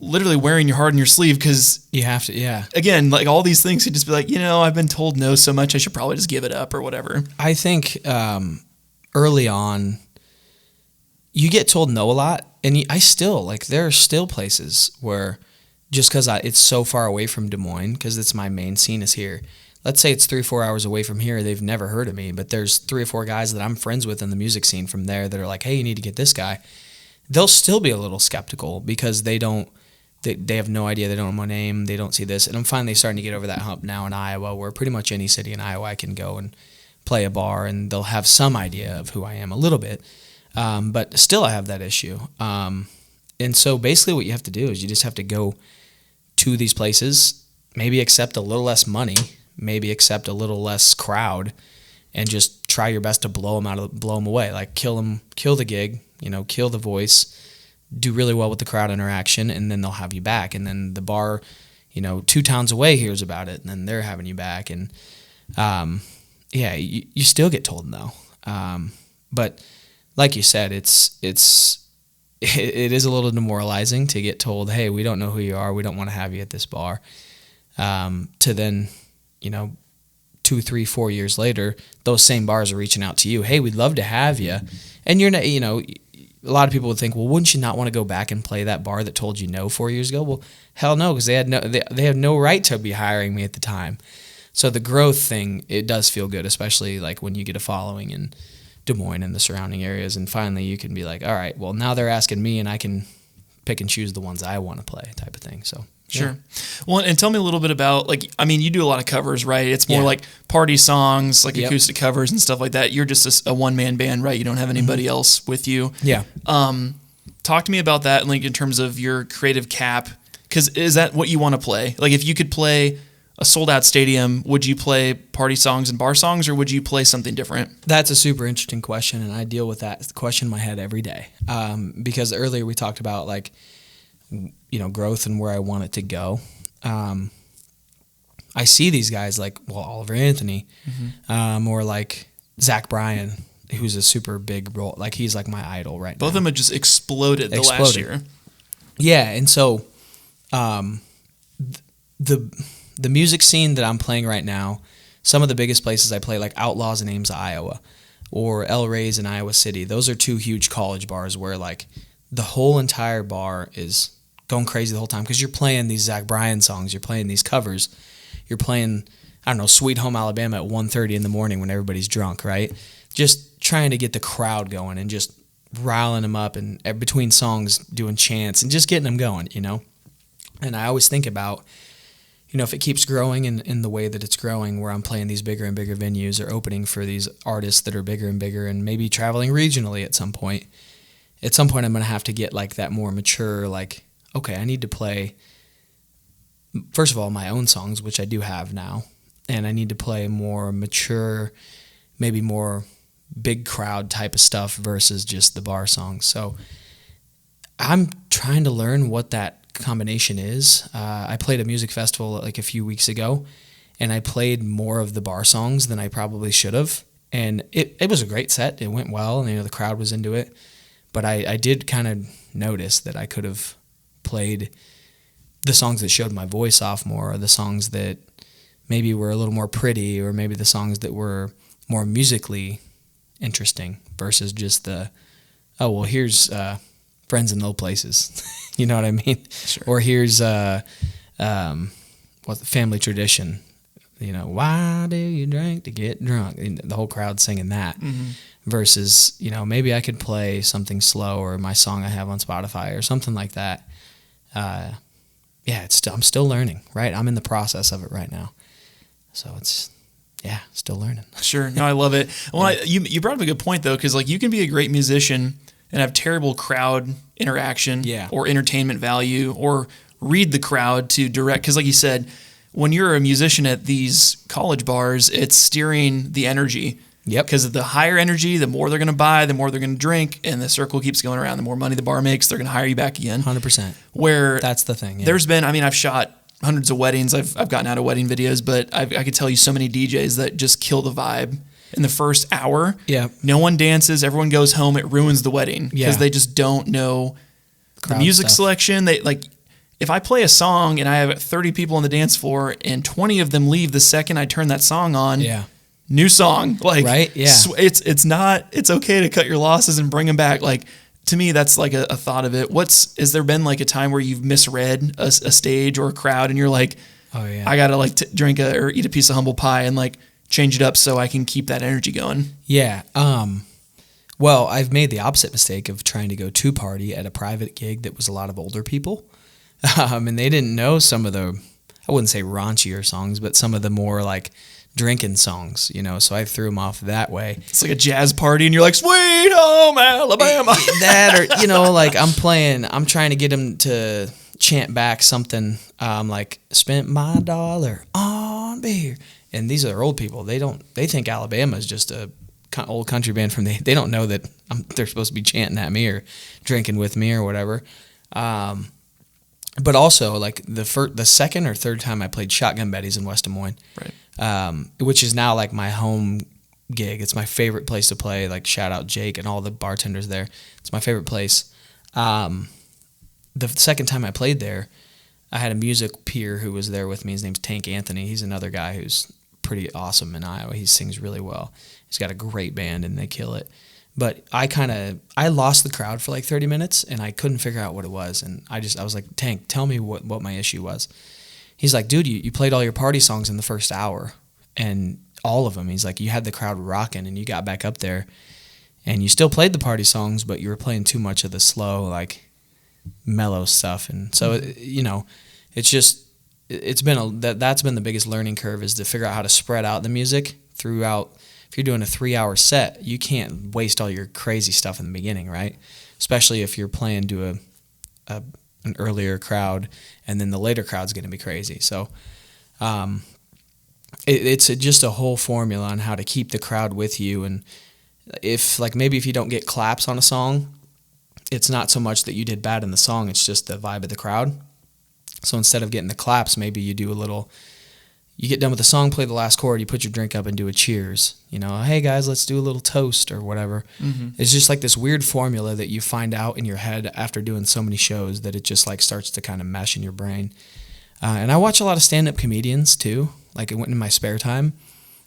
literally wearing your heart on your sleeve because you have to, yeah. Again, like all these things could just be like, I've been told no so much, I should probably just give it up or whatever. I think early on, you get told no a lot. And there are still places where just because it's so far away from Des Moines, because it's my main scene is here. Let's say it's 3 or 4 hours away from here. They've never heard of me, but there's 3 or 4 guys that I'm friends with in the music scene from there that are like, hey, you need to get this guy. They'll still be a little skeptical because they have no idea. They don't know my name. They don't see this. And I'm finally starting to get over that hump now in Iowa, where pretty much any city in Iowa I can go and play a bar and they'll have some idea of who I am a little bit. But still I have that issue. And so basically what you have to do is you just have to go to these places, maybe accept a little less money, maybe accept a little less crowd, and just try your best to blow them away. Like kill the gig, kill the voice, do really well with the crowd interaction, and then they'll have you back. And then the bar, 2 towns away hears about it, and then they're having you back. And you still get told no. But like you said, it is a little demoralizing to get told, hey, we don't know who you are. We don't want to have you at this bar. to then, 2, 3, 4 years later, those same bars are reaching out to you. Hey, we'd love to have you. And you're not, a lot of people would think, well, wouldn't you not want to go back and play that bar that told you no 4 years ago? Well, hell no, because they have no right to be hiring me at the time. So the growth thing, it does feel good, especially like when you get a following in Des Moines and the surrounding areas, and finally you can be like, all right, well, now they're asking me, and I can pick and choose the ones I want to play, type of thing. So sure. Well, and tell me a little bit about, you do a lot of covers, right? It's more like party songs, like acoustic covers and stuff like that. You're just a one-man band, right? You don't have anybody else with you. Yeah. Talk to me about that, in terms of your creative cap, because is that what you want to play? Like, if you could play a sold-out stadium, would you play party songs and bar songs, or would you play something different? That's a super interesting question, and I deal with that question in my head every day. Because earlier we talked about, growth and where I want it to go. I see these guys like, Oliver Anthony, or like Zach Bryan, who's a super big role. Like, he's like my idol right now. Both of them have just exploded last year. Yeah, and so the music scene that I'm playing right now, some of the biggest places I play, like Outlaws in Ames, Iowa, or El Rey's in Iowa City, those are two huge college bars where like the whole entire bar is going crazy the whole time because you're playing these Zach Bryan songs, you're playing these covers, you're playing, I don't know, Sweet Home Alabama at 1:30 in the morning when everybody's drunk, right? Just trying to get the crowd going and just riling them up, and between songs doing chants and just getting them going, And I always think about, if it keeps growing in the way that it's growing, where I'm playing these bigger and bigger venues or opening for these artists that are bigger and bigger and maybe traveling regionally at some point I'm going to have to get like that more mature, like, okay, I need to play, first of all, my own songs, which I do have now, and I need to play more mature, maybe more big crowd type of stuff versus just the bar songs. So I'm trying to learn what that combination is. I played a music festival like a few weeks ago, and I played more of the bar songs than I probably should have, and it was a great set. It went well, and the crowd was into it, but I did kind of notice that I could have played the songs that showed my voice off more, or the songs that maybe were a little more pretty, or maybe the songs that were more musically interesting versus just here's Friends in Low Places. You know what I mean? Sure. Or here's Family Tradition. Why do you drink to get drunk? And the whole crowd singing that. Versus, maybe I could play something slow, or my song I have on Spotify or something like that. I'm still learning, right? I'm in the process of it right now. So it's, still learning. Sure. No, I love it. Well, you brought up a good point, though, because you can be a great musician and have terrible crowd interaction or entertainment value, or read the crowd to direct. Because like you said, when you're a musician at these college bars, it's steering the energy. Yep. Because the higher energy, the more they're going to buy, the more they're going to drink, and the circle keeps going around. The more money the bar makes, they're going to hire you back again. 100%. Where that's the thing. Yeah. There's been, I've shot hundreds of weddings. I've gotten out of wedding videos, but I could tell you so many DJs that just kill the vibe in the first hour. Yeah. No one dances. Everyone goes home. It ruins the wedding because they just don't know the music selection. They if I play a song and I have 30 people on the dance floor and 20 of them leave the second I turn that song on. Yeah. New song, right? Yeah. It's okay to cut your losses and bring them back. To me, that's like a thought of it. Is there been like a time where you've misread a stage or a crowd and you're like, oh yeah, I gotta drink or eat a piece of humble pie and change it up so I can keep that energy going? Yeah. Well, I've made the opposite mistake of trying to go to party at a private gig that was a lot of older people, and they didn't know some of the, I wouldn't say raunchier songs, but some of the more drinking songs, so I threw them off that way. It's like a jazz party and you're like, Sweet Home Alabama. That, or, I'm trying to get them to chant back something like, spent my dollar on beer. And these are old people. They think Alabama is just a old country band they don't know that they're supposed to be chanting at me or drinking with me or whatever. But also, the second or third time I played Shotgun Betty's in West Des Moines, right. Which is now my home gig. It's my favorite place to play. Shout out Jake and all the bartenders there. It's my favorite place. The second time I played there, I had a music peer who was there with me. His name's Tank Anthony. He's another guy who's pretty awesome in Iowa. He sings really well. He's got a great band and they kill it. But I lost the crowd for like 30 minutes and I couldn't figure out what it was. And I was like, Tank, tell me what my issue was. He's like, dude, you played all your party songs in the first hour and all of them. He's like, you had the crowd rocking and you got back up there and you still played the party songs, but you were playing too much of the slow, like mellow stuff. And so, it's just, that's been the biggest learning curve, is to figure out how to spread out the music throughout. If you're doing a 3-hour set, you can't waste all your crazy stuff in the beginning, right? Especially if you're playing to an earlier crowd, and then the later crowd's going to be crazy. So it's just a whole formula on how to keep the crowd with you. And maybe if you don't get claps on a song, it's not so much that you did bad in the song, it's just the vibe of the crowd. So instead of getting the claps, maybe you do you get done with the song, play the last chord, you put your drink up and do a cheers. Hey guys, let's do a little toast or whatever. Mm-hmm. It's just like this weird formula that you find out in your head after doing so many shows that it just like starts to kind of mesh in your brain. And I watch a lot of stand-up comedians too, like in my spare time,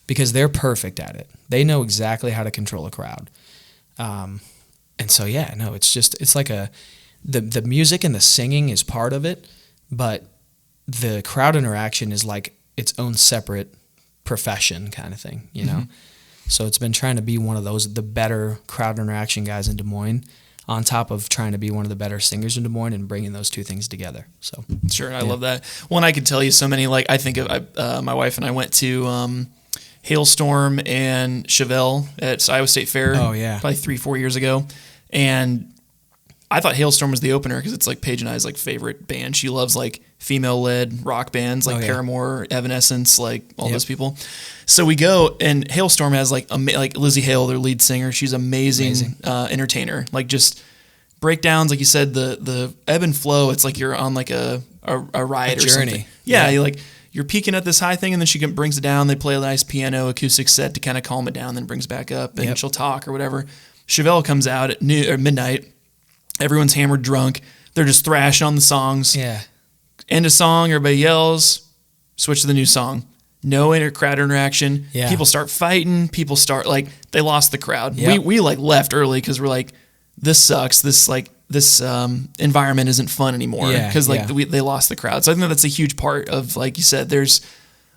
because they're perfect at it. They know exactly how to control a crowd. And so, it's like the music and the singing is part of it, but the crowd interaction is like its own separate profession kind of thing, Mm-hmm. So it's been trying to be one of the better crowd interaction guys in Des Moines, on top of trying to be one of the better singers in Des Moines and bringing those two things together. So sure, I love that. Well, and I could tell you so many, like I think of my wife and I went to Hailstorm and Chevelle at Iowa State Fair. Oh yeah, probably 3-4 years ago, and I thought Hailstorm was the opener because it's like Paige and I's like favorite band. She loves like female-led rock bands like Paramore, Evanescence, like all those people. So we go, and Hailstorm has like Lizzie Hale, their lead singer. She's amazing. Entertainer. Like just breakdowns, like you said, the ebb and flow. It's like you're on like a ride or journey. Something. Yeah, you're peaking at this high thing, and then she brings it down. They play a nice piano acoustic set to kind of calm it down, then brings back up, and she'll talk or whatever. Chevelle comes out at midnight. Everyone's hammered drunk. They're just thrashing on the songs. Yeah. End of song, everybody yells, switch to the new song. No crowd interaction. Yeah. People start fighting. People start they lost the crowd. Yep. We left early because we're like, this sucks. This environment isn't fun anymore because they lost the crowd. So I think that's a huge part of, like you said, there's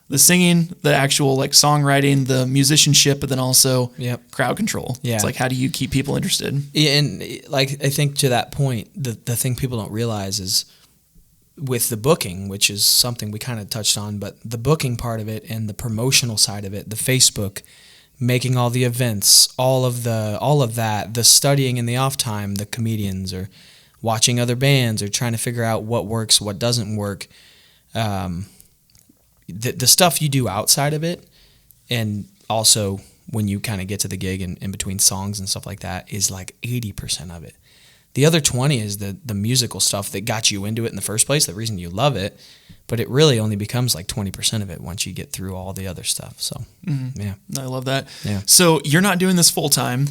the singing, the actual like songwriting, the musicianship, but then also crowd control. Yeah. It's like, how do you keep people interested? Yeah, and like I think to that point, the thing people don't realize is with the booking, which is something we kind of touched on, but the booking part of it and the promotional side of it, the Facebook, making all the events, all of that, the studying in the off time, the comedians or watching other bands or trying to figure out what works, what doesn't work. The stuff you do outside of it, and also when you kind of get to the gig and in between songs and stuff like that, is like 80% of it. The other 20 is the musical stuff that got you into it in the first place, the reason you love it, but it really only becomes like 20% of it once you get through all the other stuff. So, yeah. I love that. Yeah. So you're not doing this full time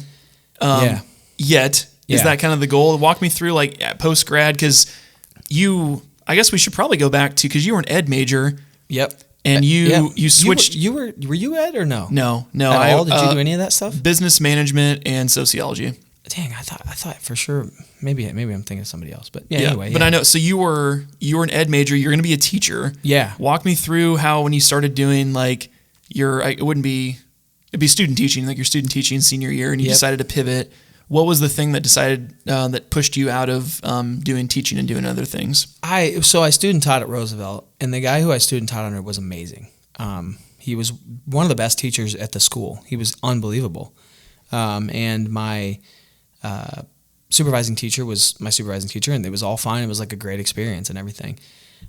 yet. Is that kind of the goal? Walk me through like post-grad, because I guess we should probably go back to, because you were an ed major. Yep. And you switched. Were you ed or no? No. At all? Did you do any of that stuff? Business management and sociology. Dang, I thought for sure. Maybe I'm thinking of somebody else. But anyway. But I know. So you were an ed major. You're going to be a teacher. Yeah. Walk me through how, when you started doing like it'd be student teaching, like your student teaching senior year, and you decided to pivot. What was the thing that that pushed you out of doing teaching and doing other things? I student taught at Roosevelt, and the guy who I student taught under was amazing. He was one of the best teachers at the school. He was unbelievable. And my supervising teacher was my supervising teacher, and it was all fine. It was like a great experience and everything.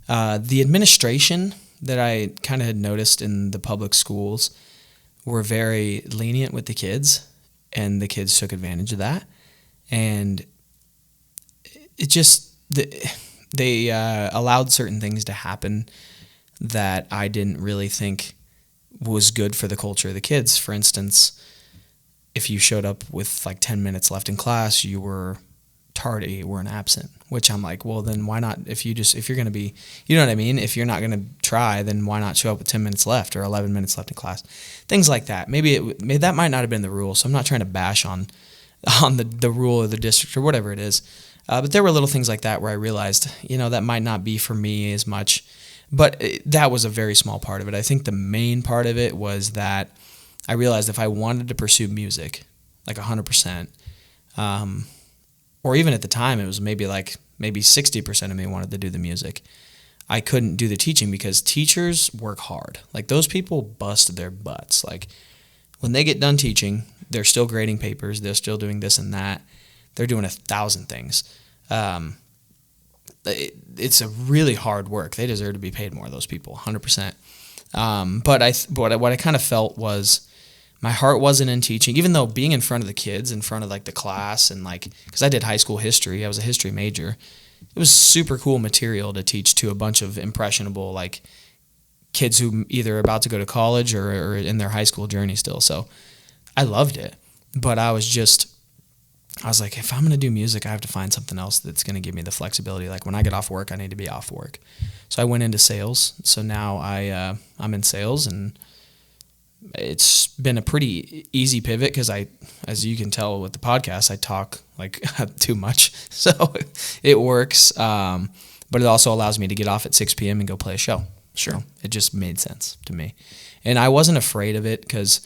The administration that I kind of had noticed in the public schools were very lenient with the kids, and the kids took advantage of that. And it just, they allowed certain things to happen that I didn't really think was good for the culture of the kids. For instance, if you showed up with like 10 minutes left in class, you were tardy or an absent, which I'm like, well, then why not? If you're going to be, you know what I mean? If you're not going to try, then why not show up with 10 minutes left or 11 minutes left in class? Things like that. Maybe that might not have been the rule. So I'm not trying to bash on the rule of the district or whatever it is. But there were little things like that where I realized, that might not be for me as much. But that was a very small part of it. I think the main part of it was that I realized if I wanted to pursue music, like 100%, or even at the time, it was maybe 60% of me wanted to do the music. I couldn't do the teaching because teachers work hard. Like, those people bust their butts. Like, when they get done teaching, they're still grading papers. They're still doing this and that. They're doing 1,000 things. It's a really hard work. They deserve to be paid more, those people, 100%. But what I kind of felt was my heart wasn't in teaching, even though being in front of the kids, in front of like the class, and like, because I did high school history, I was a history major. It was super cool material to teach to a bunch of impressionable like kids who either are about to go to college or in their high school journey still. So I loved it, but I was like, if I'm going to do music, I have to find something else that's going to give me the flexibility. Like, when I get off work, I need to be off work. So I went into sales. So now I'm in sales, and it's been a pretty easy pivot because as you can tell with the podcast, I talk like too much. So it works. But it also allows me to get off at 6 p.m. and go play a show. Sure. So it just made sense to me. And I wasn't afraid of it because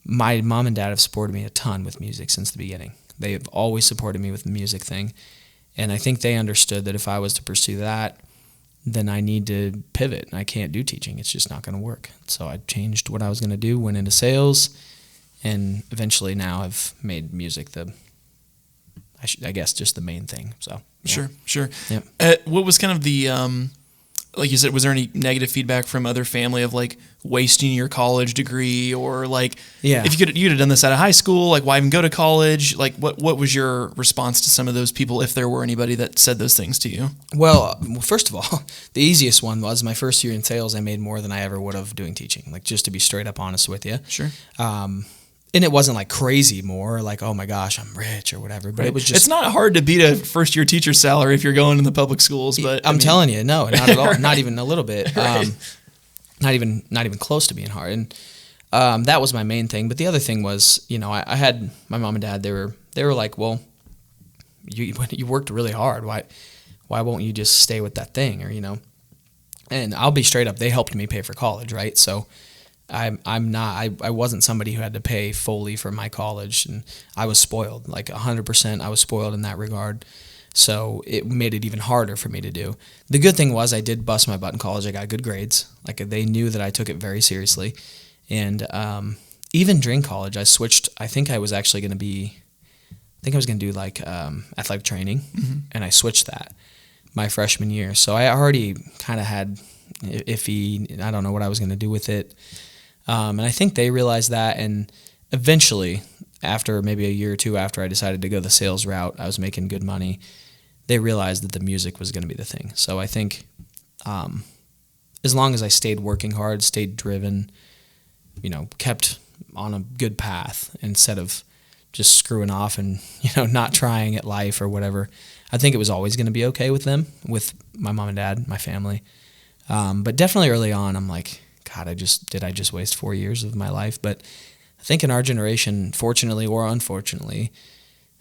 my mom and dad have supported me a ton with music since the beginning. They have always supported me with the music thing. And I think they understood that if I was to pursue that, then I need to pivot. I can't do teaching. It's just not going to work. So I changed what I was going to do, went into sales, and eventually now have made music I guess just the main thing. So yeah. Sure. Yep. What was kind of the like you said, was there any negative feedback from other family of like wasting your college degree, or like, if you'd have done this out of high school, like why even go to college? Like what was your response to some of those people, if there were anybody that said those things to you? Well, first of all, the easiest one was my first year in sales. I made more than I ever would have doing teaching, like, just to be straight up honest with you. Sure. And it wasn't like crazy more like, oh my gosh, I'm rich or whatever, but It was just... It's not hard to beat a first year teacher salary if you're going in the public schools, but I'm telling you, no, not at all. Right. Not even a little bit. Right. Not even close to being hard. And that was my main thing. But the other thing was, I had my mom and dad, they were like, well, you worked really hard. Why won't you just stay with that thing? Or, and I'll be straight up, they helped me pay for college, right? So I wasn't somebody who had to pay fully for my college, and I was spoiled, like 100%. I was spoiled in that regard. So it made it even harder for me to do. The good thing was I did bust my butt in college. I got good grades. Like, they knew that I took it very seriously. And even during college, I switched. I think I was going to do like athletic training, and I switched that my freshman year. So I already kind of had iffy. I don't know what I was going to do with it. And I think they realized that, and eventually, after maybe a year or two after I decided to go the sales route, I was making good money, they realized that the music was going to be the thing. So I think as long as I stayed working hard, stayed driven, kept on a good path instead of just screwing off and, not trying at life or whatever, I think it was always going to be okay with them, with my mom and dad, my family. But definitely early on, I'm like, God, I just waste 4 years of my life? But I think in our generation, fortunately or unfortunately,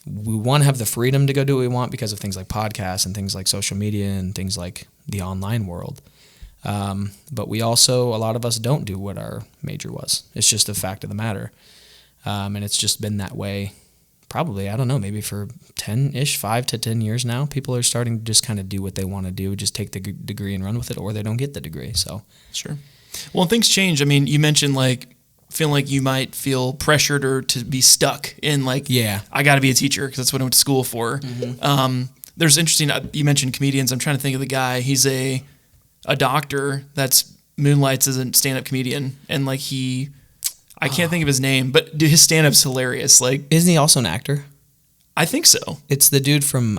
we want to have the freedom to go do what we want because of things like podcasts and things like social media and things like the online world. But we also, a lot of us don't do what our major was. It's just a fact of the matter. And it's just been that way probably, I don't know, maybe for 5 to 10 years now. People are starting to just kind of do what they want to do, just take the degree and run with it, or they don't get the degree. So sure. Well, things change. I mean, you mentioned like feeling like you might feel pressured or to be stuck in like, I got to be a teacher because that's what I went to school for. Mm-hmm. There's interesting, you mentioned comedians. I'm trying to think of the guy. He's a doctor that's moonlights as a stand-up comedian. And like I can't think of his name, but dude, his stand-up's hilarious. Like, isn't he also an actor? I think so. It's the dude from,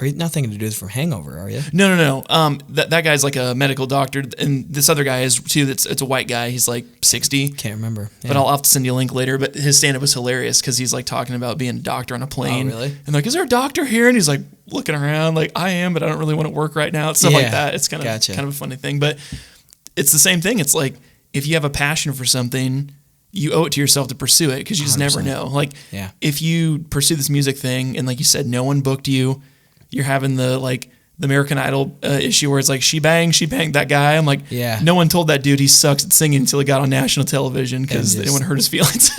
Are you not thinking to do this from Hangover, are you? No. That guy's like a medical doctor, and this other guy is too. It's a white guy. He's like 60. Can't remember. Yeah. But I'll have to send you a link later. But his stand-up was hilarious because he's like talking about being a doctor on a plane. Oh, really? And like, is there a doctor here? And he's like looking around like, I am, but I don't really want to work right now. It's stuff like that. It's kind of a funny thing. But it's the same thing. It's like if you have a passion for something, you owe it to yourself to pursue it because you just 100%. Never know. Like if you pursue this music thing and like you said, no one booked you, you're having the American Idol issue where it's like she banged that guy. I'm like, no one told that dude he sucks at singing until he got on national television because they didn't want to hurt his feelings.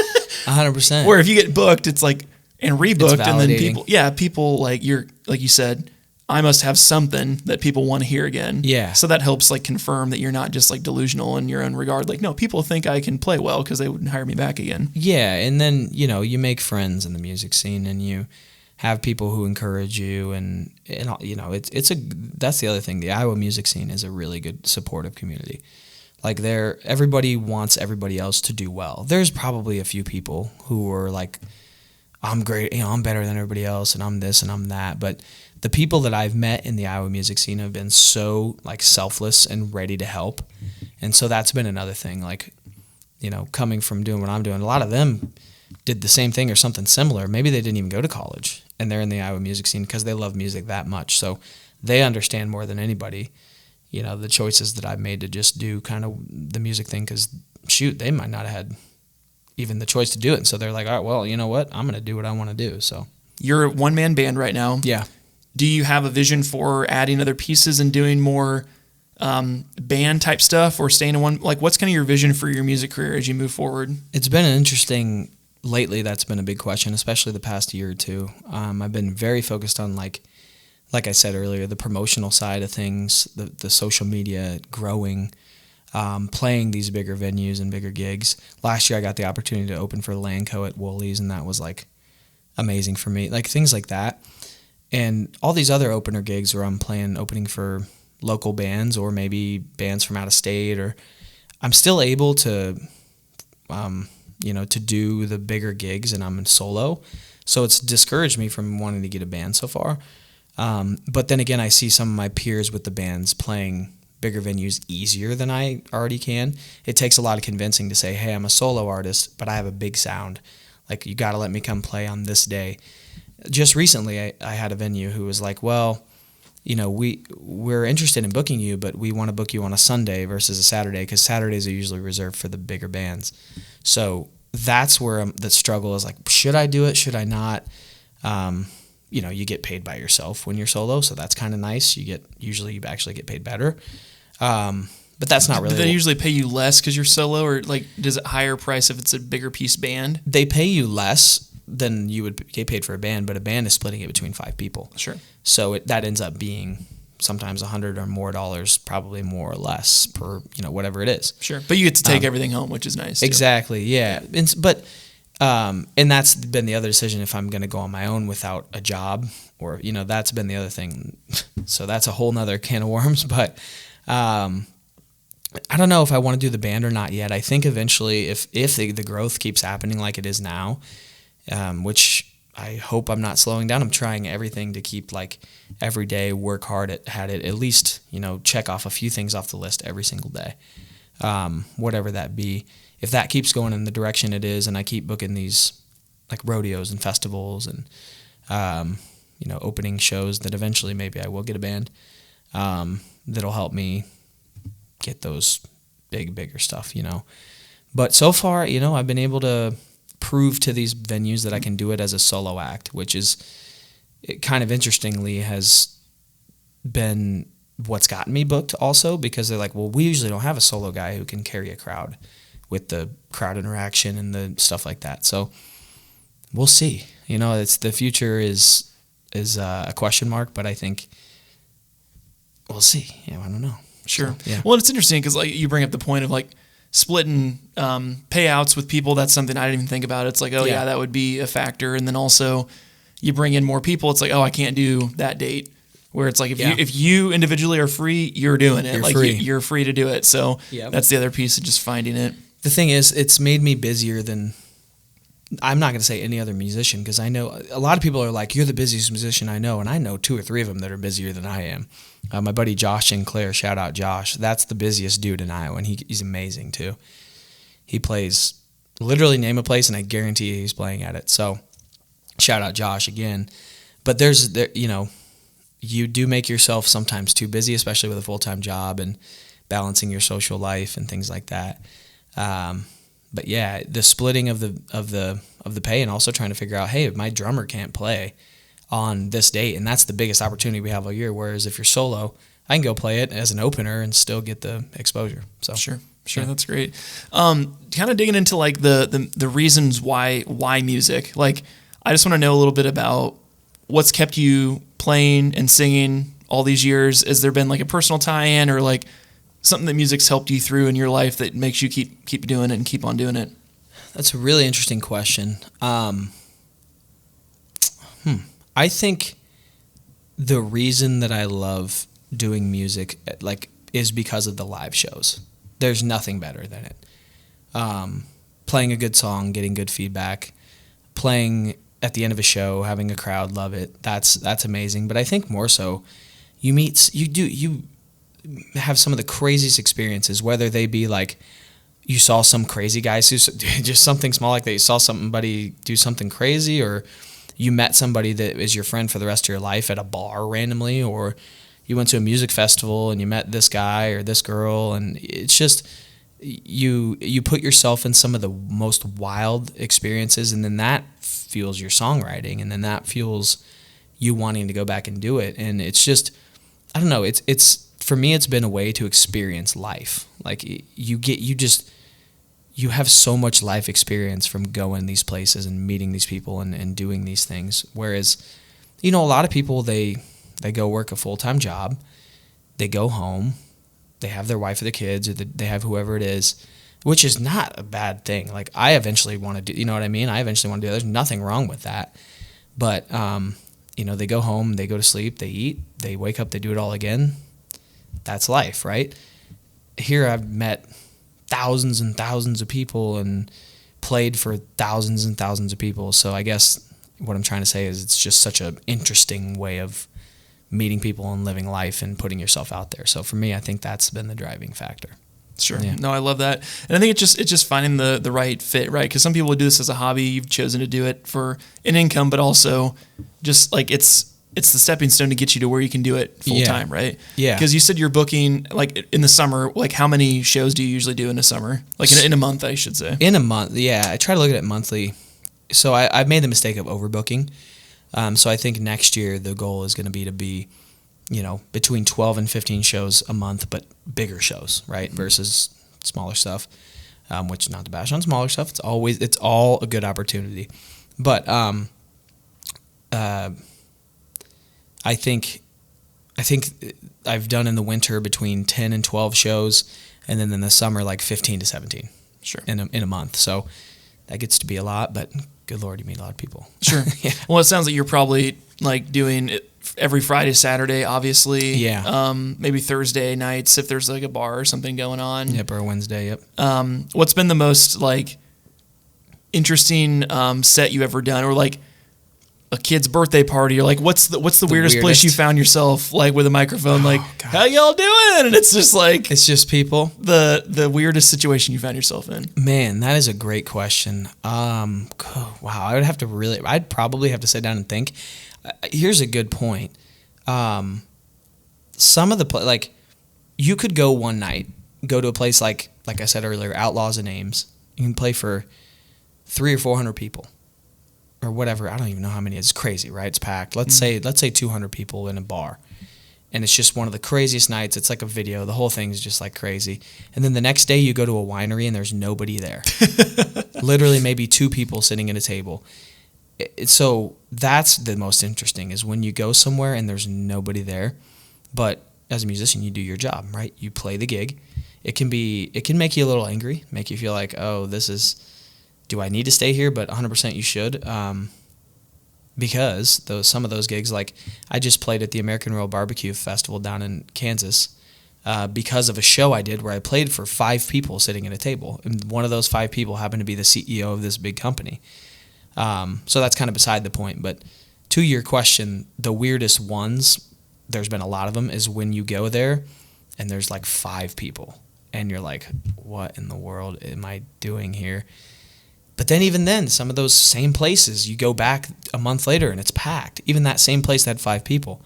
100%. Where if you get booked, it's like and rebooked, and then people like you said, I must have something that people want to hear again. Yeah. So that helps like confirm that you're not just like delusional in your own regard. Like, no, people think I can play well because they wouldn't hire me back again. Yeah, and then you make friends in the music scene, and you have people who encourage you, and that's the other thing. The Iowa music scene is a really good supportive community. Like everybody wants everybody else to do well. There's probably a few people who are like, I'm great, I'm better than everybody else, and I'm this and I'm that. But the people that I've met in the Iowa music scene have been so like selfless and ready to help, and so that's been another thing. Like, coming from doing what I'm doing, a lot of them did the same thing or something similar. Maybe they didn't even go to college, and they're in the Iowa music scene because they love music that much. So they understand more than anybody, the choices that I've made to just do kind of the music thing because, shoot, they might not have had even the choice to do it. And so they're like, all right, well, you know what? I'm going to do what I want to do. So you're a one-man band right now. Yeah. Do you have a vision for adding other pieces and doing more band type stuff or staying in one? Like, what's kind of your vision for your music career as you move forward? It's been an interesting... Lately, that's been a big question, especially the past year or two. I've been very focused on, like I said earlier, the promotional side of things, the social media growing, playing these bigger venues and bigger gigs. Last year, I got the opportunity to open for Lanco at Woolies, and that was, like, amazing for me. Like, things like that. And all these other opener gigs where I'm opening for local bands or maybe bands from out of state, or I'm still able to... to do the bigger gigs, and I'm in solo. So it's discouraged me from wanting to get a band so far. But then again, I see some of my peers with the bands playing bigger venues easier than I already can. It takes a lot of convincing to say, hey, I'm a solo artist, but I have a big sound. Like, you got to let me come play on this day. Just recently, I had a venue who was like, well, we're interested in booking you, but we want to book you on a Sunday versus a Saturday because Saturdays are usually reserved for the bigger bands. So that's where the struggle is, like, should I do it? Should I not? You get paid by yourself when you're solo, so that's kind of nice. You actually get paid better. But that's not really... Do they usually pay you less because you're solo, or like does it higher price if it's a bigger piece band? They pay you less than you would get paid for a band, but a band is splitting it between 5 people. Sure. So that ends up being sometimes $100 or more, probably more or less per, whatever it is. Sure. But you get to take everything home, which is nice too. Exactly. Yeah. And that's been the other decision, if I'm going to go on my own without a job, or, that's been the other thing. So that's a whole nother can of worms, but, I don't know if I want to do the band or not yet. I think eventually if the growth keeps happening like it is now, which I hope I'm not slowing down. I'm trying everything to keep, like, every day, work hard at least, check off a few things off the list every single day, whatever that be. If that keeps going in the direction it is, and I keep booking these, like, rodeos and festivals and, opening shows, that eventually maybe I will get a band that'll help me get those bigger stuff, But so far, I've been able to prove to these venues that I can do it as a solo act, which is, it kind of interestingly has been what's gotten me booked also, because they're like, well, we usually don't have a solo guy who can carry a crowd with the crowd interaction and the stuff like that. So we'll see. It's the future is a question mark, but I think we'll see. I don't know. Sure. So, yeah. Well, it's interesting because, like, you bring up the point of, like, splitting payouts with people. That's something I didn't even think about. It's like, oh yeah, that would be a factor. And then also you bring in more people. It's like, oh, I can't do that date. Where it's like, if you individually are free, you're doing it. You're free to do it. So that's the other piece of just finding it. The thing is, it's made me busier than I'm not going to say any other musician, because I know a lot of people are like, you're the busiest musician I know, and I know 2 or 3 of them that are busier than I am. My buddy Josh Sinclair, shout out Josh, that's the busiest dude in Iowa, and he's amazing too. He plays, literally name a place, and I guarantee he's playing at it. So shout out Josh again. But you do make yourself sometimes too busy, especially with a full-time job and balancing your social life and things like that. But yeah, the splitting of the pay, and also trying to figure out, hey, my drummer can't play on this date, and that's the biggest opportunity we have all year. Whereas if you're solo, I can go play it as an opener and still get the exposure. So sure, yeah. That's great. Kind of digging into like the reasons why music. Like, I just want to know a little bit about what's kept you playing and singing all these years. Has there been like a personal tie-in, or like something that music's helped you through in your life that makes you keep doing it and keep on doing it? That's a really interesting question. I think the reason that I love doing music is because of the live shows. There's nothing better than it. Playing a good song, getting good feedback, playing at the end of a show, having a crowd love it. That's amazing. But I think more so, you have some of the craziest experiences, whether they be like you saw some crazy guys who just something small like that, you saw somebody do something crazy, or you met somebody that is your friend for the rest of your life at a bar randomly, or you went to a music festival and you met this guy or this girl, and it's just you put yourself in some of the most wild experiences, and then that fuels your songwriting, and then that fuels you wanting to go back and do it. And it's just, I don't know, it's for me, it's been a way to experience life. Like you have so much life experience from going these places and meeting these people and doing these things. Whereas, a lot of people, they go work a full-time job, they go home, they have their wife or their kids, or they have whoever it is, which is not a bad thing. Like, I eventually want to do, you know what I mean? I eventually want to do that. There's nothing wrong with that. But, they go home, they go to sleep, they eat, they wake up, they do it all again. That's life, right? Here I've met thousands and thousands of people and played for thousands and thousands of people. So I guess what I'm trying to say is it's just such an interesting way of meeting people and living life and putting yourself out there. So for me, I think that's been the driving factor. Sure. Yeah. No, I love that. And I think it's just finding the right fit, right? Because some people do this as a hobby. You've chosen to do it for an income, but also just like it's the stepping stone to get you to where you can do it full time, right? Yeah. Because you said you're booking, like, in the summer, like, how many shows do you usually do in a summer? Like, in a month, I should say. In a month, yeah. I try to look at it monthly. So I've made the mistake of overbooking. So I think next year the goal is going to be, between 12 and 15 shows a month, but bigger shows, right? Mm-hmm. Versus smaller stuff, which, not to bash on smaller stuff. It's all a good opportunity. But I think I've done in the winter between 10 and 12 shows, and then in the summer, like 15 to 17. Sure. In a month. So that gets to be a lot, but good Lord, you meet a lot of people. Sure. Yeah. Well, it sounds like you're probably like doing it every Friday, Saturday, obviously. Yeah. Maybe Thursday nights if there's like a bar or something going on. Yep, or Wednesday, yep. What's been the most like interesting set you ever done, or like a kid's birthday party, or like what's the weirdest place you found yourself, like, with a microphone, like, gosh, how y'all doing? And it's just like, it's just people. The weirdest situation you found yourself in. Man, that is a great question. Wow, I'd probably have to sit down and think. Here's a good point. Some of the you could go one night, go to a place like I said earlier, Outlaws and Names. You can play for 300 or 400 people. Or whatever, I don't even know how many. It's crazy, right? It's packed. Let's say 200 people in a bar, and it's just one of the craziest nights. It's like a video. The whole thing is just like crazy. And then the next day you go to a winery and there's nobody there. Literally, maybe 2 people sitting at a table. So that's the most interesting, is when you go somewhere and there's nobody there. But as a musician, you do your job, right? You play the gig. It can make you a little angry, make you feel like, oh, do I need to stay here? But 100% you should, because some of those gigs, like I just played at the American Royal Barbecue Festival down in Kansas because of a show I did where I played for 5 people sitting at a table, and one of those 5 people happened to be the CEO of this big company. So that's kind of beside the point. But to your question, the weirdest ones, there's been a lot of them, is when you go there and there's like 5 people and you're like, what in the world am I doing here? But then even then, some of those same places, you go back a month later and it's packed. Even that same place that had 5 people.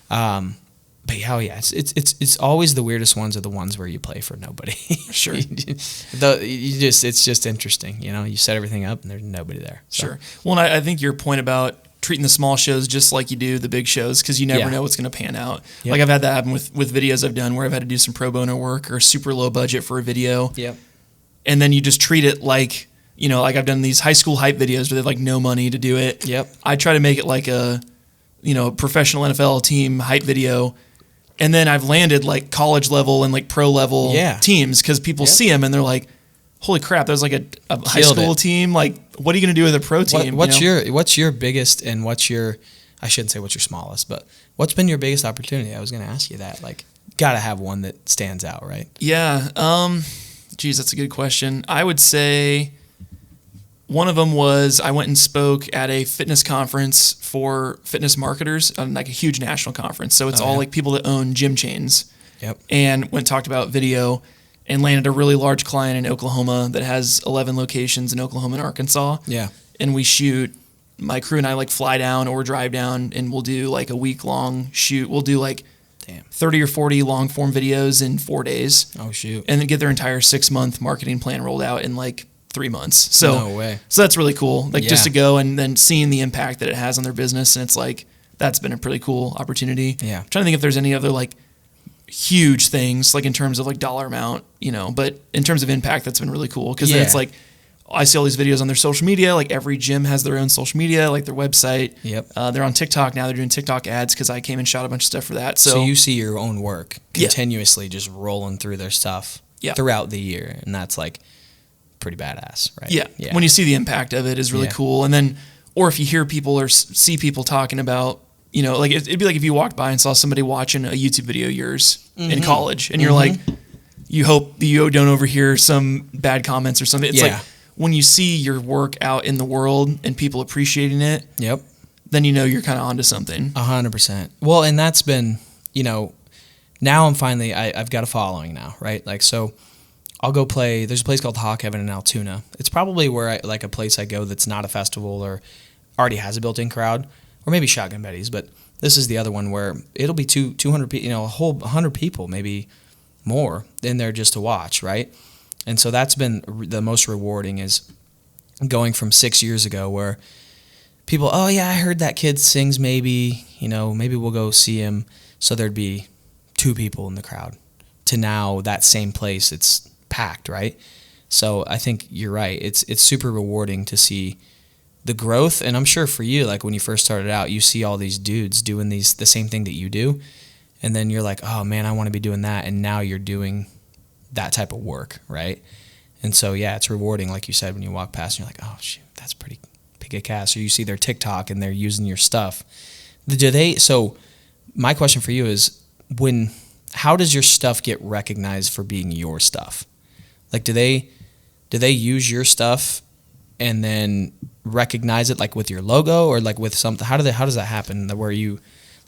But yeah, it's always the weirdest ones are the ones where you play for nobody. Sure. It's just interesting. You set everything up and there's nobody there. So. Sure. Well, and I think your point about treating the small shows just like you do the big shows, because you never know what's going to pan out. Yep. Like I've had that happen with videos I've done where I've had to do some pro bono work or super low budget for a video. Yep. And then you just treat it like, like I've done these high school hype videos where they have like no money to do it. Yep. I try to make it like a, professional NFL team hype video. And then I've landed like college level and like pro level teams because people see them and they're like, holy crap, there's like a high school team. Like, what are you going to do with a pro team? What's your biggest and I shouldn't say what's your smallest, but what's been your biggest opportunity? I was going to ask you that. Like, got to have one that stands out, right? Yeah. Geez, that's a good question. I would say one of them was I went and spoke at a fitness conference for fitness marketers, like a huge national conference. So it's all like people that own gym chains. Yep. And went and talked about video and landed a really large client in Oklahoma that has 11 locations in Oklahoma and Arkansas. Yeah. And we shoot, my crew and I like fly down or drive down and we'll do like a week long shoot. We'll do like 30 or 40 long form videos in 4 days. Oh shoot. And then get their entire 6-month marketing plan rolled out in like 3 months. So, no way. So that's really cool. Like just to go and then seeing the impact that it has on their business. And it's like, that's been a pretty cool opportunity. Yeah. I'm trying to think if there's any other like huge things like in terms of like dollar amount, but in terms of impact, that's been really cool. Cause then it's like, I see all these videos on their social media. Like every gym has their own social media, like their website. Yep. They're on TikTok now. They're doing TikTok ads because I came and shot a bunch of stuff for that. So you see your own work continuously just rolling through their stuff throughout the year. And that's like pretty badass, right? Yeah. When you see the impact of it is really cool. And then, or if you hear people or see people talking about, like it'd be like if you walked by and saw somebody watching a YouTube video of yours in college and you're like, you hope you don't overhear some bad comments or something. It's like when you see your work out in the world and people appreciating it, then you're kind of onto something. 100%. Well, and that's been, now I'm finally, I've got a following now, right? Like, so I'll go play, there's a place called Hawk Heaven in Altoona. It's probably where a place I go that's not a festival or already has a built-in crowd, or maybe Shotgun Betty's, but this is the other one where it'll be 200 people, a whole 100 people, maybe more in there just to watch, right? And so that's been the most rewarding is going from 6 years ago where people, oh yeah, I heard that kid sings maybe we'll go see him. So there'd be 2 people in the crowd to now that same place, it's packed, right? So I think you're right. It's super rewarding to see the growth. And I'm sure for you, like when you first started out, you see all these dudes doing the same thing that you do. And then you're like, oh man, I want to be doing that. And now you're doing that type of work, right? And so, yeah, it's rewarding, like you said, when you walk past and you're like, oh, shoot, that's pretty big a cast. Or you see their TikTok and they're using your stuff. So my question for you is, how does your stuff get recognized for being your stuff? Like, do they use your stuff and then recognize it like with your logo or like with something? How does that happen? Where you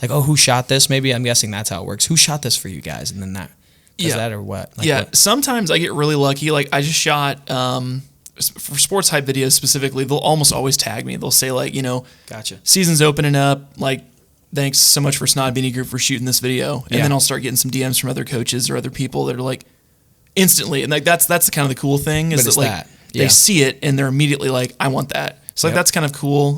like, oh, who shot this? Maybe I'm guessing that's how it works. Who shot this for you guys? And then that. Is that or what? Like what? Sometimes I get really lucky. Like I just shot for sports hype videos specifically. They'll almost always tag me. They'll say like, gotcha. Season's opening up. Like, thanks so much for Snaadt Beanie Group for shooting this video. And then I'll start getting some DMs from other coaches or other people that are like instantly. And like that's the kind of the cool thing is that like they see it and they're immediately like, I want that. So like that's kind of cool.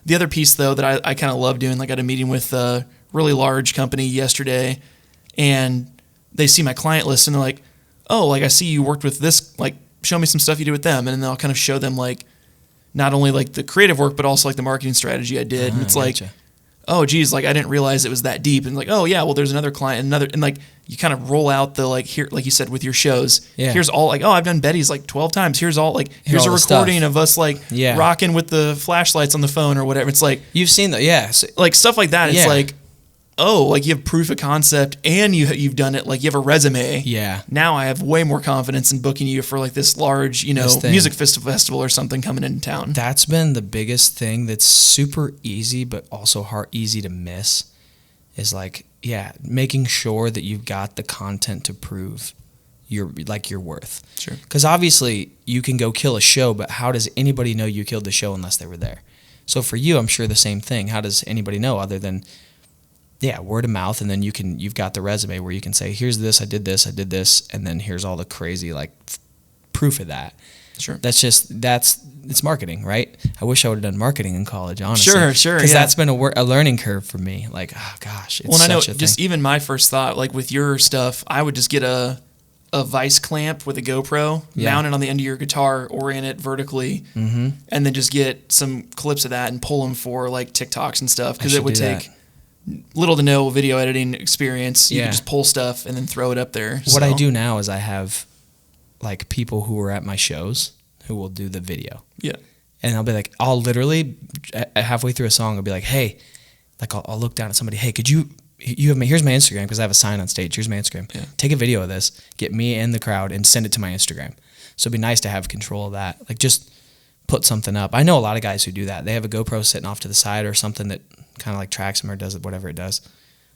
The other piece though that I kind of love doing, like I had a meeting with a really large company yesterday, and they see my client list and they're like, oh, like I see you worked with this, like show me some stuff you did with them. And then I'll kind of show them like not only like the creative work, but also like the marketing strategy I did. And it's like, oh geez, like I didn't realize it was that deep. And like, oh yeah, well there's another client, and like you kind of roll out the like here, like you said with your shows, here's all like, oh I've done Betty's like 12 times. Here's all like, here's a recording of us like rocking with the flashlights on the phone or whatever. It's like, you've seen that. Yeah. Like stuff like that. It's like, oh, like you have proof of concept and you've done it, like you have a resume. Yeah. Now I have way more confidence in booking you for like this large, music festival or something coming into town. That's been the biggest thing that's super easy, but also easy to miss is like, making sure that you've got the content to prove your worth. Sure. Because obviously you can go kill a show, but how does anybody know you killed the show unless they were there? So for you, I'm sure the same thing. How does anybody know other than word of mouth, and then you've got the resume where you can say, here's this, I did this, and then here's all the crazy proof of that. Sure. It's marketing, right? I wish I would have done marketing in college, honestly. Sure. Because that's been a learning curve for me. Like, oh gosh, it's I know, such a just thing. even my first thought, like with your stuff, I would just get a vice clamp with a GoPro, mount it on the end of your guitar, orient it vertically, and then just get some clips of that and pull them for like TikToks and stuff, because it would take little to no video editing experience. You could just pull stuff and then throw it up there. What I do now is I have like people who are at my shows who will do the video. Yeah. And I'll be like, I'll literally halfway through a song, I'll be like, hey, like I'll look down at somebody, hey, could you have here's my Instagram, because I have a sign on stage. Here's my Instagram. Yeah. Take a video of this, get me in the crowd, and send it to my Instagram. So it'd be nice to have control of that. Like just put something up. I know a lot of guys who do that. They have a GoPro sitting off to the side or something that kind of like tracks them or does whatever it does.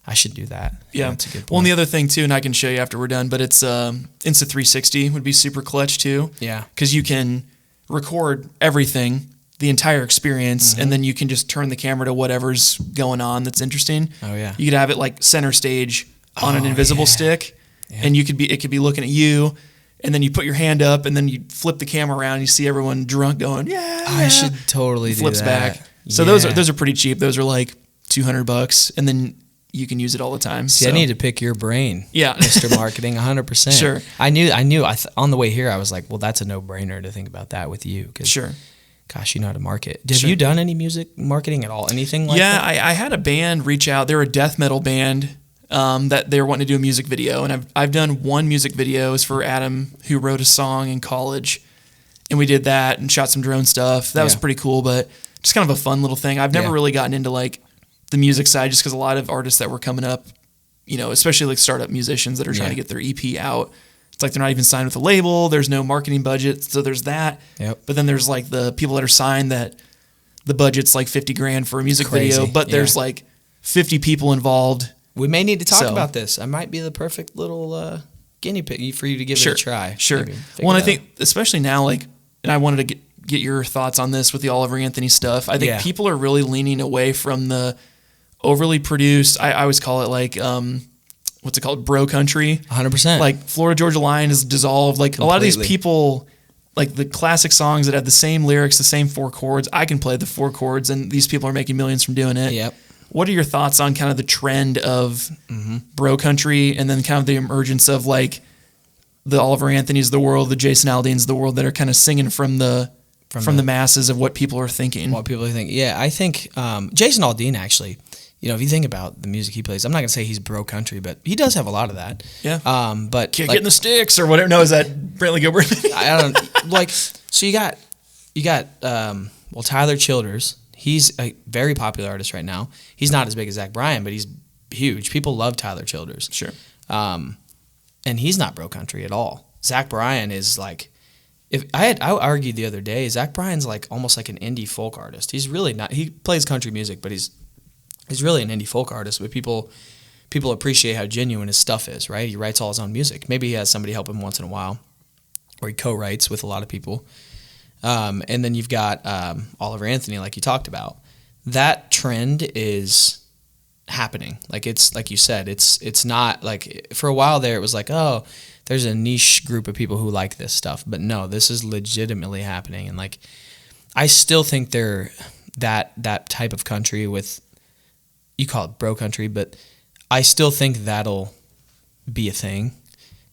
I should do that. Yeah. That's a good point. Well, and the other thing too, and I can show you after we're done, but it's Insta360 would be super clutch too. Yeah. Because you can record everything, the entire experience, and then you can just turn the camera to whatever's going on that's interesting. Oh yeah. You could have it like center stage on an invisible stick, and it could be looking at you, and then you put your hand up, and then you flip the camera around, and you see everyone drunk going, I should totally do that. Flips back. So those are pretty cheap. Those are like $200, and then you can use it all the time. See, I need to pick your brain, Mr. Marketing, 100%. Sure. I knew. On the way here, I was like, well, that's a no-brainer to think about that with you. Sure. Gosh, you know how to market. Have you done any music marketing at all? Anything like that? Yeah, I had a band reach out. They were a death metal band that they were wanting to do a music video, and I've done one music video. It was for Adam, who wrote a song in college, and we did that and shot some drone stuff. That was pretty cool, but just kind of a fun little thing. I've never really gotten into like the music side, just because a lot of artists that were coming up, especially like startup musicians that are trying to get their EP out, it's like they're not even signed with a label. There's no marketing budget. So there's that. Yep. But then there's like the people that are signed that the budget's like $50,000 for a music video, but there's like 50 people involved. We may need to talk about this. I might be the perfect little guinea pig for you to give it a try. Sure. Well, and I think especially now, like, and I wanted to get your thoughts on this with the Oliver Anthony stuff. I think people are really leaning away from the overly produced, I always call it like, what's it called? Bro country. 100%. Like Florida Georgia Line is dissolved. Like a lot of these people, like the classic songs that have the same lyrics, the same 4 chords. I can play the 4 chords, and these people are making millions from doing it. Yep. What are your thoughts on kind of the trend of bro country, and then kind of the emergence of like the Oliver Anthony's of the world, the Jason Aldean's of the world, that are kind of singing from the masses of what people are thinking? What people are thinking. Yeah, I think Jason Aldean actually. If you think about the music he plays, I'm not gonna say he's bro country, but he does have a lot of that. Yeah. But Can't get in the sticks or whatever. No, is that Brantley Gilbert? I don't like. So you got Tyler Childers. He's a very popular artist right now. He's not as big as Zach Bryan, but he's huge. People love Tyler Childers. Sure. And he's not bro country at all. Zach Bryan is like. I argued the other day, Zach Bryan's like almost like an indie folk artist. He's really not. He plays country music, but he's really an indie folk artist, but people appreciate how genuine his stuff is, right? He writes all his own music. Maybe he has somebody help him once in a while, or he co-writes with a lot of people. And then you've got Oliver Anthony, like you talked about. That trend is happening. Like it's like you said, it's not like for a while there it was like, oh, there's a niche group of people who like this stuff, but no, this is legitimately happening. And like I still think they're that type of country with. You call it bro country, but I still think that'll be a thing.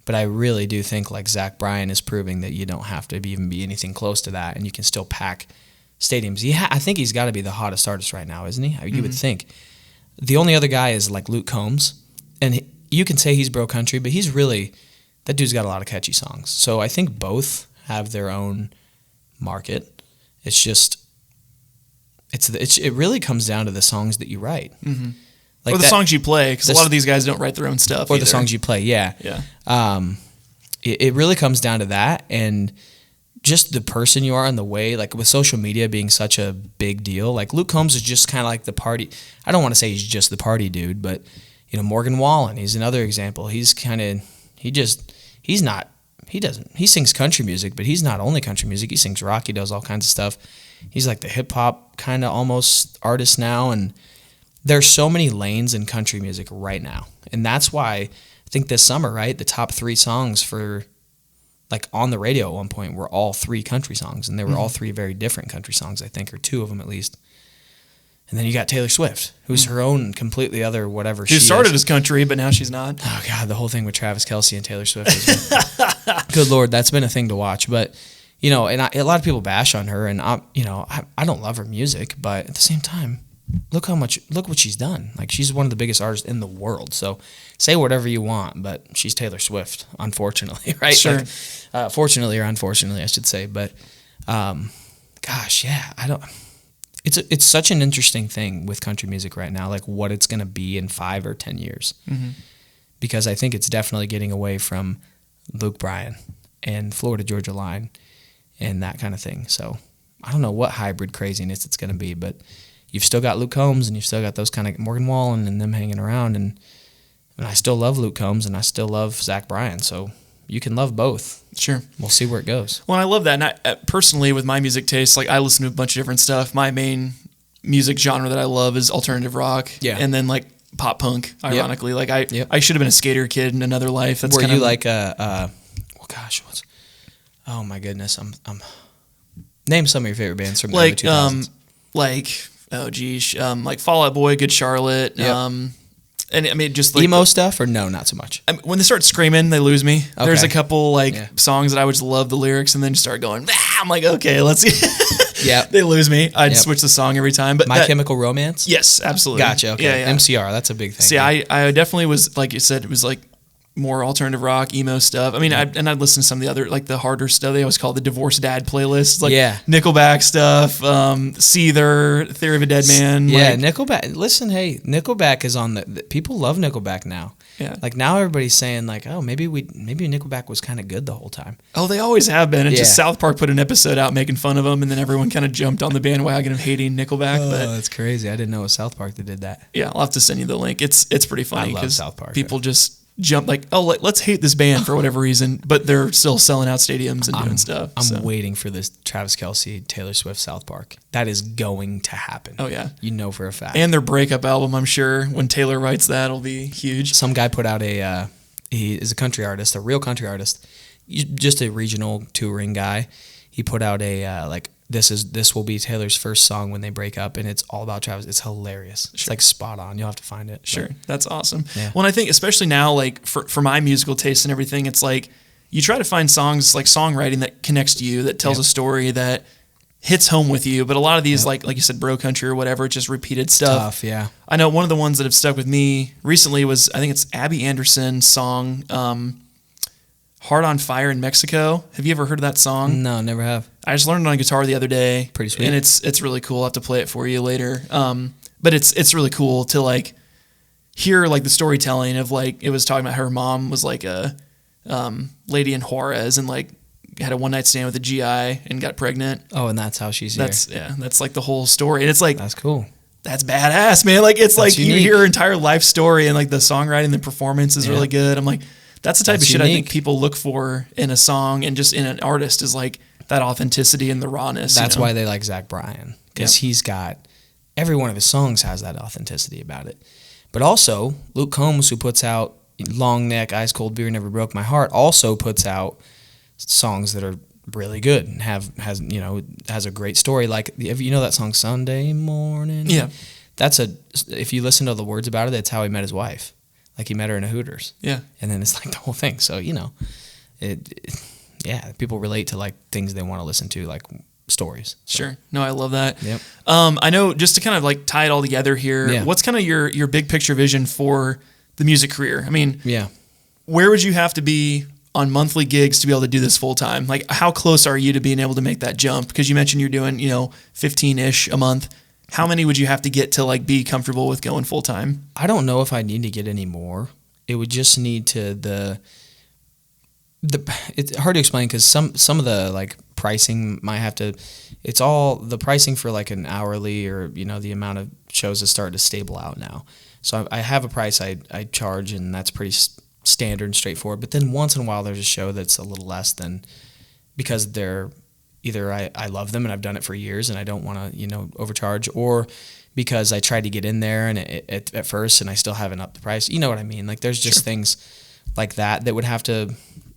But I really do think like Zach Bryan is proving that you don't have to even be anything close to that, and you can still pack stadiums. I think he's got to be the hottest artist right now, isn't he? You would think. The only other guy is like Luke Combs, and you can say he's bro country, but that dude's got a lot of catchy songs. So I think both have their own market. It's just. It really comes down to the songs that you write. Like or the songs you play, because a lot of these guys don't write their own stuff. Or the songs you play, yeah. It really comes down to that, and just the person you are and the way, like with social media being such a big deal. Like Luke Combs is just kind of like the party. I don't want to say he's just the party dude, but Morgan Wallen, he's another example. He sings country music, but he's not only country music. He sings rock. He does all kinds of stuff. He's like the hip hop kind of almost artist now, and there's so many lanes in country music right now. And that's why I think this summer, right, the top 3 songs for, like, on the radio at one point were all 3 country songs. And they were all 3 very different country songs, I think, or 2 of them at least. And then you got Taylor Swift, who's her own completely other whatever she started as country, but now she's not. Oh, God, the whole thing with Travis Kelce and Taylor Swift. Good Lord, that's been a thing to watch. But, and a lot of people bash on her, and, I don't love her music, but at the same time, look what she's done. Like, she's one of the biggest artists in the world. So say whatever you want, but she's Taylor Swift, unfortunately, right? Sure. Like, fortunately or unfortunately, I should say. But, gosh, yeah, it's such an interesting thing with country music right now, like what it's going to be in 5 or 10 years. Mm-hmm. Because I think it's definitely getting away from Luke Bryan and Florida Georgia Line and that kind of thing. So I don't know what hybrid craziness it's going to be, but you've still got Luke Combs and you've still got those kind of Morgan Wallen and them hanging around. And I still love Luke Combs and I still love Zach Bryan. So you can love both. Sure. We'll see where it goes. Well, I love that. And I, personally, with my music taste, like I listen to a bunch of different stuff. My main music genre that I love is alternative rock. Yeah. And then like pop punk, ironically. Yep. Like I should have been a skater kid in another life. That's Were you like oh my goodness. I'm name some of your favorite bands from the early 2000s. Like Fall Out Boy, Good Charlotte. Yep. And I mean, just like emo stuff, or no, not so much. I mean, when they start screaming, they lose me. Okay. There's a couple songs that I would just love the lyrics, and then just start going. I'm like, okay, let's see. Yeah, they lose me. I'd switch the song every time. But My Chemical Romance. Yes, absolutely. Gotcha. Okay, yeah. MCR. That's a big thing. See, I definitely was, like you said, it was like more alternative rock, emo stuff. I mean, I'd listen to some of the other, like the harder stuff. They always call the Divorced Dad playlist. Like Nickelback stuff, Seether, Theory of a Dead Man. Yeah, Nickelback. Listen, hey, Nickelback is on the people love Nickelback now. Yeah. Like now everybody's saying like, oh, maybe Nickelback was kind of good the whole time. Oh, they always have been. And just South Park put an episode out making fun of them, and then everyone kind of jumped on the bandwagon of hating Nickelback. Oh, that's crazy. I didn't know it was South Park that did that. Yeah, I'll have to send you the link. It's pretty funny. I love South Park. People just jump like, oh, let's hate this band for whatever reason, but they're still selling out stadiums and doing stuff. I'm waiting for this Travis Kelce, Taylor Swift, South Park. That is going to happen. Oh, yeah. You know for a fact. And their breakup album, I'm sure, when Taylor writes that, will be huge. Some guy put out he is a country artist, a real country artist, just a regional touring guy. He put out this will be Taylor's first song when they break up, and it's all about Travis. It's hilarious. Sure. It's like spot on. You'll have to find it. Sure. That's awesome. Yeah. Well, I think especially now, like for my musical taste and everything, it's like you try to find songs like songwriting that connects to you, that tells a story that hits home with you. But a lot of these, like you said, bro country or whatever, just repeated stuff. Tough, yeah. I know one of the ones that have stuck with me recently was, I think it's Abby Anderson's song, Heart on Fire in Mexico. Have you ever heard of that song? No, never have. I just learned it on guitar the other day. Pretty sweet. And it's really cool. I'll have to play it for you later. But it's really cool to like hear like the storytelling of like, it was talking about her mom was like a lady in Juarez and like had a one night stand with a GI and got pregnant. Oh, and that's how she's here. That's like the whole story. And it's like, that's cool. That's badass, man. Like it's like unique. You hear her entire life story and like the songwriting, the performance is really good. I'm like, that's the type of shit unique. I think people look for in a song and just in an artist is like that authenticity and the rawness. That's why they like Zach Bryan, because he's got, every one of his songs has that authenticity about it. But also Luke Combs, who puts out Long Neck, Ice Cold Beer, Never Broke My Heart, also puts out songs that are really good and has a great story. Like, you know that song Sunday Morning? Yeah. If you listen to the words about it, that's how he met his wife. Like he met her in a Hooters. Yeah. And then it's like the whole thing. So, people relate to like things they want to listen to, like stories. So. Sure. No, I love that. Yep. I know, just to kind of like tie it all together here, what's kind of your big picture vision for the music career? I mean, where would you have to be on monthly gigs to be able to do this full time? Like how close are you to being able to make that jump? Because you mentioned you're doing, 15-ish a month. how many would you have to get to like be comfortable with going full time? I don't know if I need to get any more. It would just need to it's hard to explain because some of the like pricing might have to. It's all the pricing for like an hourly or the amount of shows is starting to stable out now. So I have a price I charge, and that's pretty standard and straightforward. But then once in a while there's a show that's a little less than, because they're either I love them and I've done it for years and I don't want to overcharge, or because I tried to get in there and at first and I still haven't upped the price. You know what I mean? Like there's just things like that would have to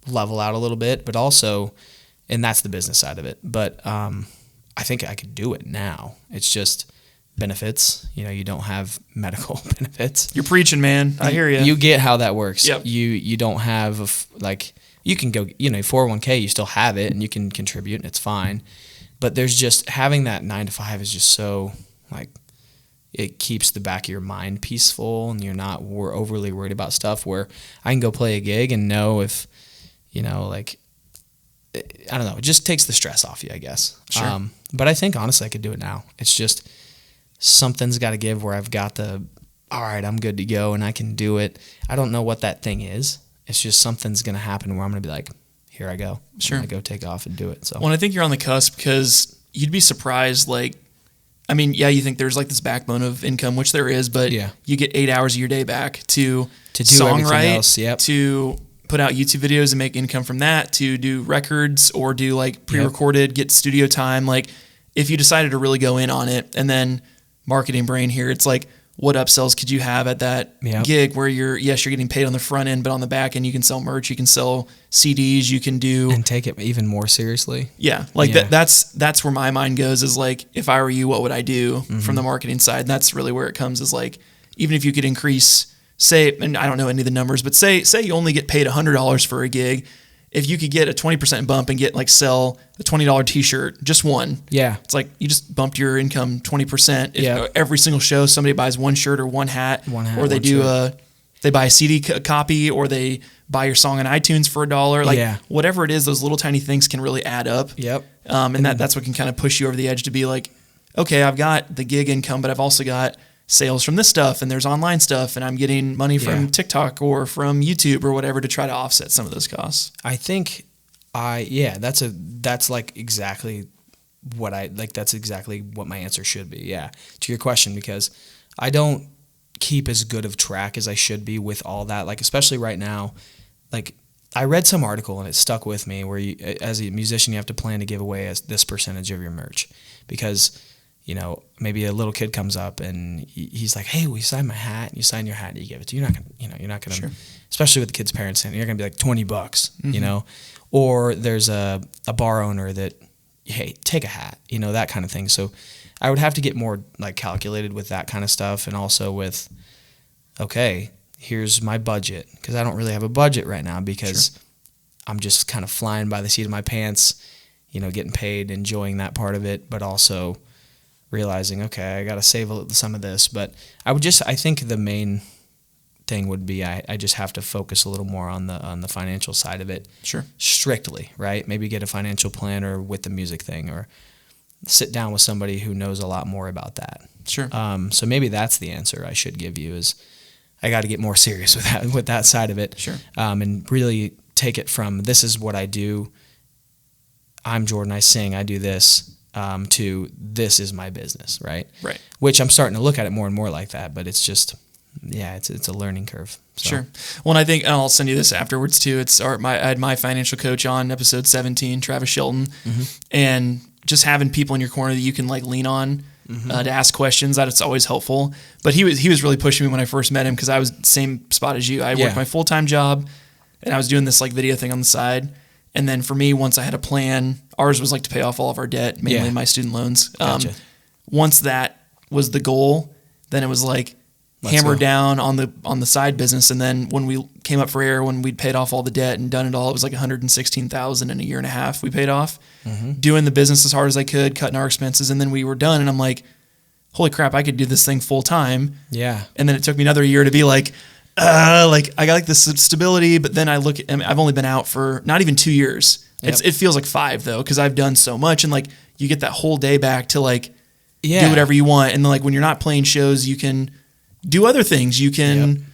level out a little bit, but also, and that's the business side of it. But I think I could do it now. It's just benefits. You don't have medical benefits. You're preaching, man. I hear you. You get how that works. Yep. You don't have you can go 401k. You still have it and you can contribute and it's fine. But there's just having that 9 to 5 is just so like it keeps the back of your mind peaceful and you're not overly worried about stuff. Where I can go play a gig and know if I don't know. It just takes the stress off you, I guess. Sure. But I think honestly I could do it now. It's just something's got to give where I've got all right, I'm good to go and I can do it. I don't know what that thing is. It's just something's going to happen where I'm going to be like, here I go. Sure. I'm going to go take off and do it. So. Well, I think you're on the cusp because you'd be surprised. You think there's like this backbone of income, which there is, but you get 8 hours of your day back to do songwrite, else, to put out YouTube videos and make income from that, to do records or do like pre-recorded, get studio time. Like if you decided to really go in on it, and then marketing brain here, it's like, what upsells could you have at that gig where you're getting paid on the front end, but on the back end you can sell merch, you can sell CDs, you can do and take it even more seriously. Yeah, that's where my mind goes. Is like, if I were you, what would I do from the marketing side? And that's really where it comes. Is like, even if you could increase, say, and I don't know any of the numbers, but say you only get paid $100 for a gig. If you could get a 20% bump and sell a $20 t-shirt, just one. Yeah. It's like you just bumped your income 20%. If every single show somebody buys one shirt or one hat, or they buy a CD copy, or they buy your song on iTunes for $1. Like whatever it is, those little tiny things can really add up. Yep. And that's what can kind of push you over the edge to be like, okay, I've got the gig income, but I've also got sales from this stuff, and there's online stuff, and I'm getting money from TikTok or from YouTube or whatever to try to offset some of those costs. I think that's like exactly what that's exactly what my answer should be. Yeah. To your question, because I don't keep as good of track as I should be with all that. Like, especially right now, like I read some article and it stuck with me where you, as a musician, you have to plan to give away this percentage of your merch because maybe a little kid comes up and he's like, "Hey, will you sign my hat?" And you sign your hat and you give it to. You're not gonna, sure. Especially with the kid's parents, and you're gonna be like $20, Or there's a bar owner that, hey, take a hat, that kind of thing. So I would have to get more like calculated with that kind of stuff, and also with, okay, here's my budget, because I don't really have a budget right now because I'm just kind of flying by the seat of my pants, getting paid, enjoying that part of it, but also realizing, okay, I got to save some of this. But I think the main thing would be I just have to focus a little more on the financial side of it. Sure. Strictly, right? Maybe get a financial planner with the music thing, or sit down with somebody who knows a lot more about that. Sure. So maybe that's the answer I should give you, is I got to get more serious with that side of it. Sure. And really take it from, this is what I do, I'm Jordan, I sing, I do this, to this is my business, right? Right. Which I'm starting to look at it more and more like that, but it's just, it's a learning curve. So. Sure. Well, and I think, and I'll send you this afterwards too. I had my financial coach on episode 17, Travis Shelton, and just having people in your corner that you can like lean on to ask questions, that it's always helpful. But he was really pushing me when I first met him, because I was the same spot as you. I worked my full-time job, and I was doing this like video thing on the side. And then for me, once I had a plan, ours was like to pay off all of our debt, mainly my student loans. Gotcha. Once that was the goal, then it was like hammer down on the side business. And then when we came up for air, when we'd paid off all the debt and done it all, it was like $116,000 in a year and a half we paid off, doing the business as hard as I could, cutting our expenses. And then we were done. And I'm like, holy crap, I could do this thing full time. Yeah. And then it took me another year to be like, I got like this stability, but then I've only been out for not even 2 years. Yep. It feels like 5 though, because I've done so much, and like you get that whole day back to like, do whatever you want. And then like when you're not playing shows, you can do other things. You can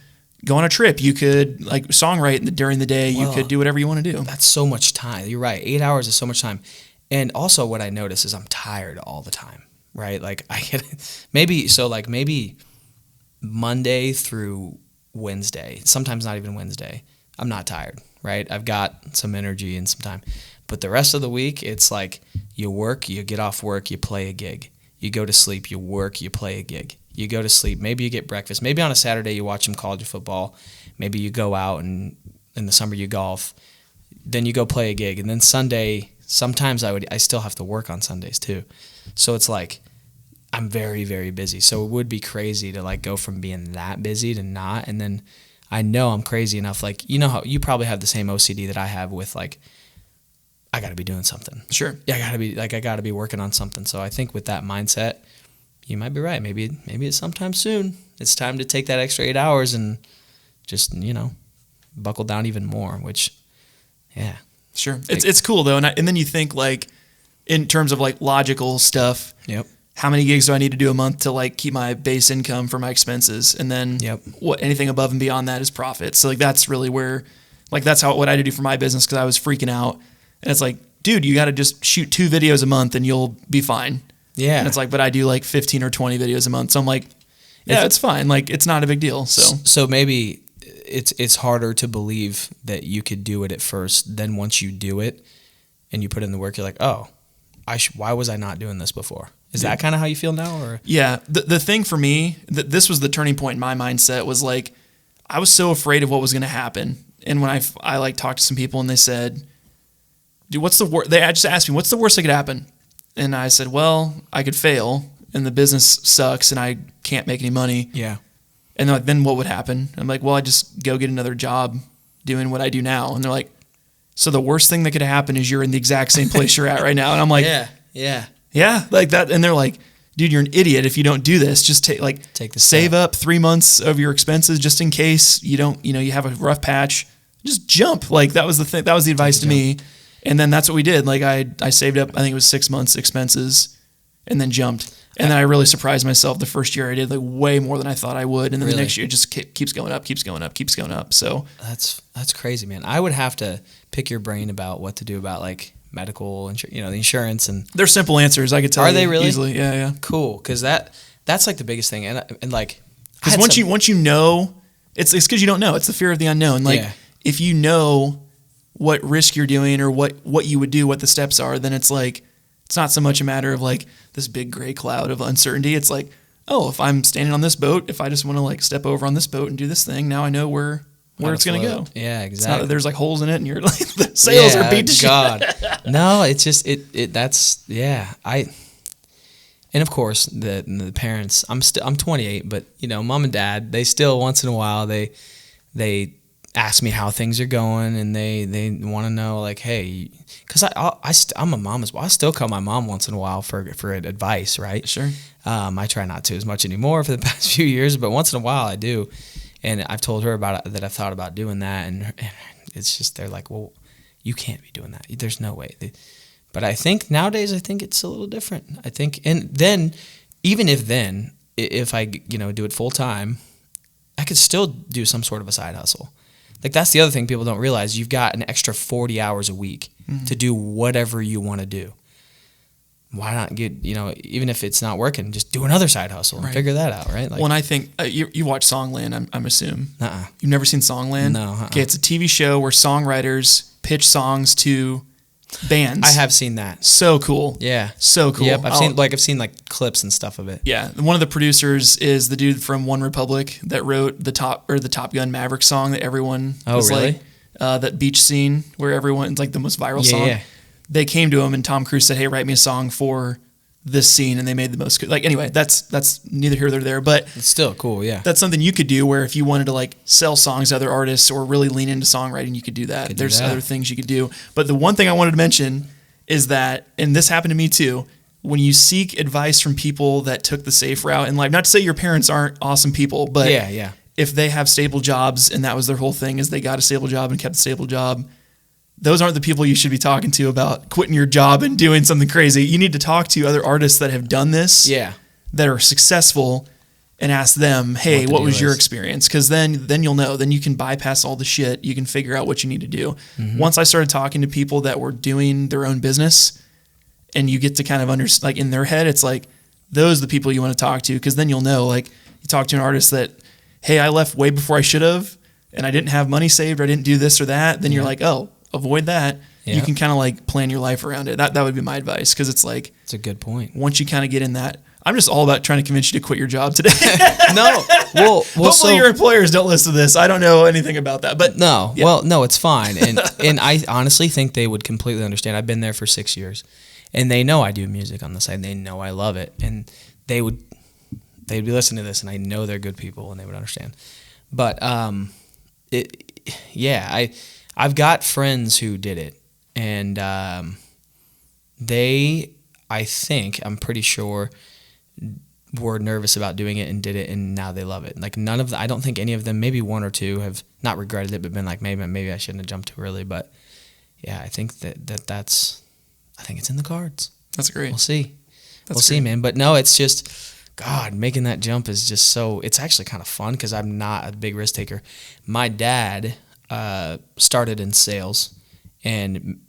go on a trip. You could like songwrite during the day. You could do whatever you want to do. That's so much time. You're right. 8 hours is so much time. And also what I notice is I'm tired all the time, right? Like I get maybe Monday through Wednesday, sometimes not even Wednesday, I'm not tired, right? I've got some energy and some time. But the rest of the week, it's like you work, you get off work, you play a gig. You go to sleep, you work, you play a gig. You go to sleep, maybe you get breakfast. Maybe on a Saturday you watch some college football. Maybe you go out and in the summer you golf. Then you go play a gig. And then Sunday, sometimes I still have to work on Sundays too. So it's like I'm very, very busy. So it would be crazy to like go from being that busy to not. And then I know I'm crazy enough. Like, you know how you probably have the same OCD that I have with like, I got to be doing something. Sure. Yeah, I got to be working on something. So I think with that mindset, you might be right. Maybe it's sometime soon. It's time to take that extra 8 hours and just, buckle down even more, which, yeah. Sure. It's cool though. And then you think like in terms of like logical stuff. Yep. How many gigs do I need to do a month to like keep my base income for my expenses? And then anything above and beyond that is profit. So like that's really where, like that's what I had to do for my business because I was freaking out. And it's like, dude, you got to just shoot 2 videos a month and you'll be fine. Yeah. And it's like, but I do like 15 or 20 videos a month. So I'm like, yeah, it's fine. Like it's not a big deal. So maybe it's harder to believe that you could do it at first. Then once you do it and you put in the work, you're like, oh, why was I not doing this before? Is that kind of how you feel now? Or yeah, the thing for me, this was the turning point in my mindset was like, I was so afraid of what was going to happen. And when I like talked to some people and they said, dude, what's the worst? They just asked me, what's the worst that could happen? And I said, well, I could fail and the business sucks and I can't make any money. Yeah. And they're like, then what would happen? I'm like, well, I just go get another job doing what I do now. And they're like, so the worst thing that could happen is you're in the exact same place you're at right now. And I'm like, yeah, like that. And they're like, dude, you're an idiot if you don't do this. Just take the save up 3 months of your expenses just in case you don't, you have a rough patch. Just jump. Like that was the thing. That was the advice to me. And then that's what we did. Like I saved up, I think it was 6 months expenses and then jumped. And then I really surprised myself. The first year I did like way more than I thought I would. And then the next year it just keeps going up, keeps going up, keeps going up. So that's crazy, man. I would have to pick your brain about what to do about like medical insurance, the insurance. And they're simple answers. I could tell you. Are they really? Easily. Yeah. Cool. Cause that's like the biggest thing. And like, cause once you know, it's cause you don't know. It's the fear of the unknown. Like if you know what risk you're doing or what you would do, what the steps are, then it's like, it's not so much a matter of like this big gray cloud of uncertainty. It's like, oh, if I'm standing on this boat, if I just want to like step over on this boat and do this thing, now I know where it's going to go. Yeah, exactly. It's not that there's like holes in it and you're like the sails are beat to shit. No, it's just that's and of course the parents. I'm 28, but mom and dad, they still once in a while they ask me how things are going and they want to know like, hey, because I'm a mom as well. I still call my mom once in a while for advice, right? Sure. I try not to as much anymore for the past few years, but once in a while I do. And I've told her about it, that I've thought about doing that, and it's just they're like, well, you can't be doing that. There's no way. But I think nowadays, it's a little different. I think, and then even if I do it full time, I could still do some sort of a side hustle. Like that's the other thing people don't realize. You've got an extra 40 hours a week to do whatever you want to do. Why not get, even if it's not working, just do another side hustle and figure that out, right? Like, well, and I think you watch Songland, I'm assuming. You've never seen Songland? No. Okay, it's a TV show where songwriters pitch songs to bands. I have seen that. So cool. Yeah. So cool. Yep, I've seen like clips and stuff of it. Yeah. One of the producers is the dude from One Republic that wrote the Top Gun Maverick song that everyone was really? Like, that beach scene where everyone's like the most viral song. Yeah. They came to him and Tom Cruise said, hey, write me a song for this scene. And they made the most, like, anyway, that's neither here nor there, but it's still cool. Yeah. That's something you could do where if you wanted to like sell songs to other artists or really lean into songwriting, you could do that. There's other things you could do. But the one thing I wanted to mention is that, and this happened to me too, when you seek advice from people that took the safe route in life, not to say your parents aren't awesome people, but if they have stable jobs and that was their whole thing is they got a stable job and kept a stable job, those aren't the people you should be talking to about quitting your job and doing something crazy. You need to talk to other artists that have done this. Yeah. that are successful and ask them, hey, what was your experience? Because then you'll know. Then you can bypass all the shit. You can figure out what you need to do. Mm-hmm. Once I started talking to people that were doing their own business, and you get to kind of like in their head, it's like, those are the people you want to talk to, because then you'll know. Like, you talk to an artist that, hey, I left way before I should have, and I didn't have money saved, or I didn't do this or that. Then you're like, oh, avoid that. Yeah. You can kind of like plan your life around it. That would be my advice, because it's like, it's a good point. Once you kind of get in that, I'm just all about trying to convince you to quit your job today. No, well, hopefully your employers don't listen to this. I don't know anything about that, but no, yeah. Well, no, it's fine, and I honestly think they would completely understand. I've been there for 6 years, and they know I do music on the side. They know I love it, and they'd be listening to this, and I know they're good people, and they would understand. But I've got friends who did it, and I'm pretty sure, were nervous about doing it and did it, and now they love it. Like, I don't think any of them, maybe one or two, have not regretted it, but been like, maybe I shouldn't have jumped too early. But yeah, I think I think it's in the cards. That's great. We'll see. We'll see, man. But no, it's just, God, making that jump is just it's actually kind of fun, because I'm not a big risk taker. My dad started in sales and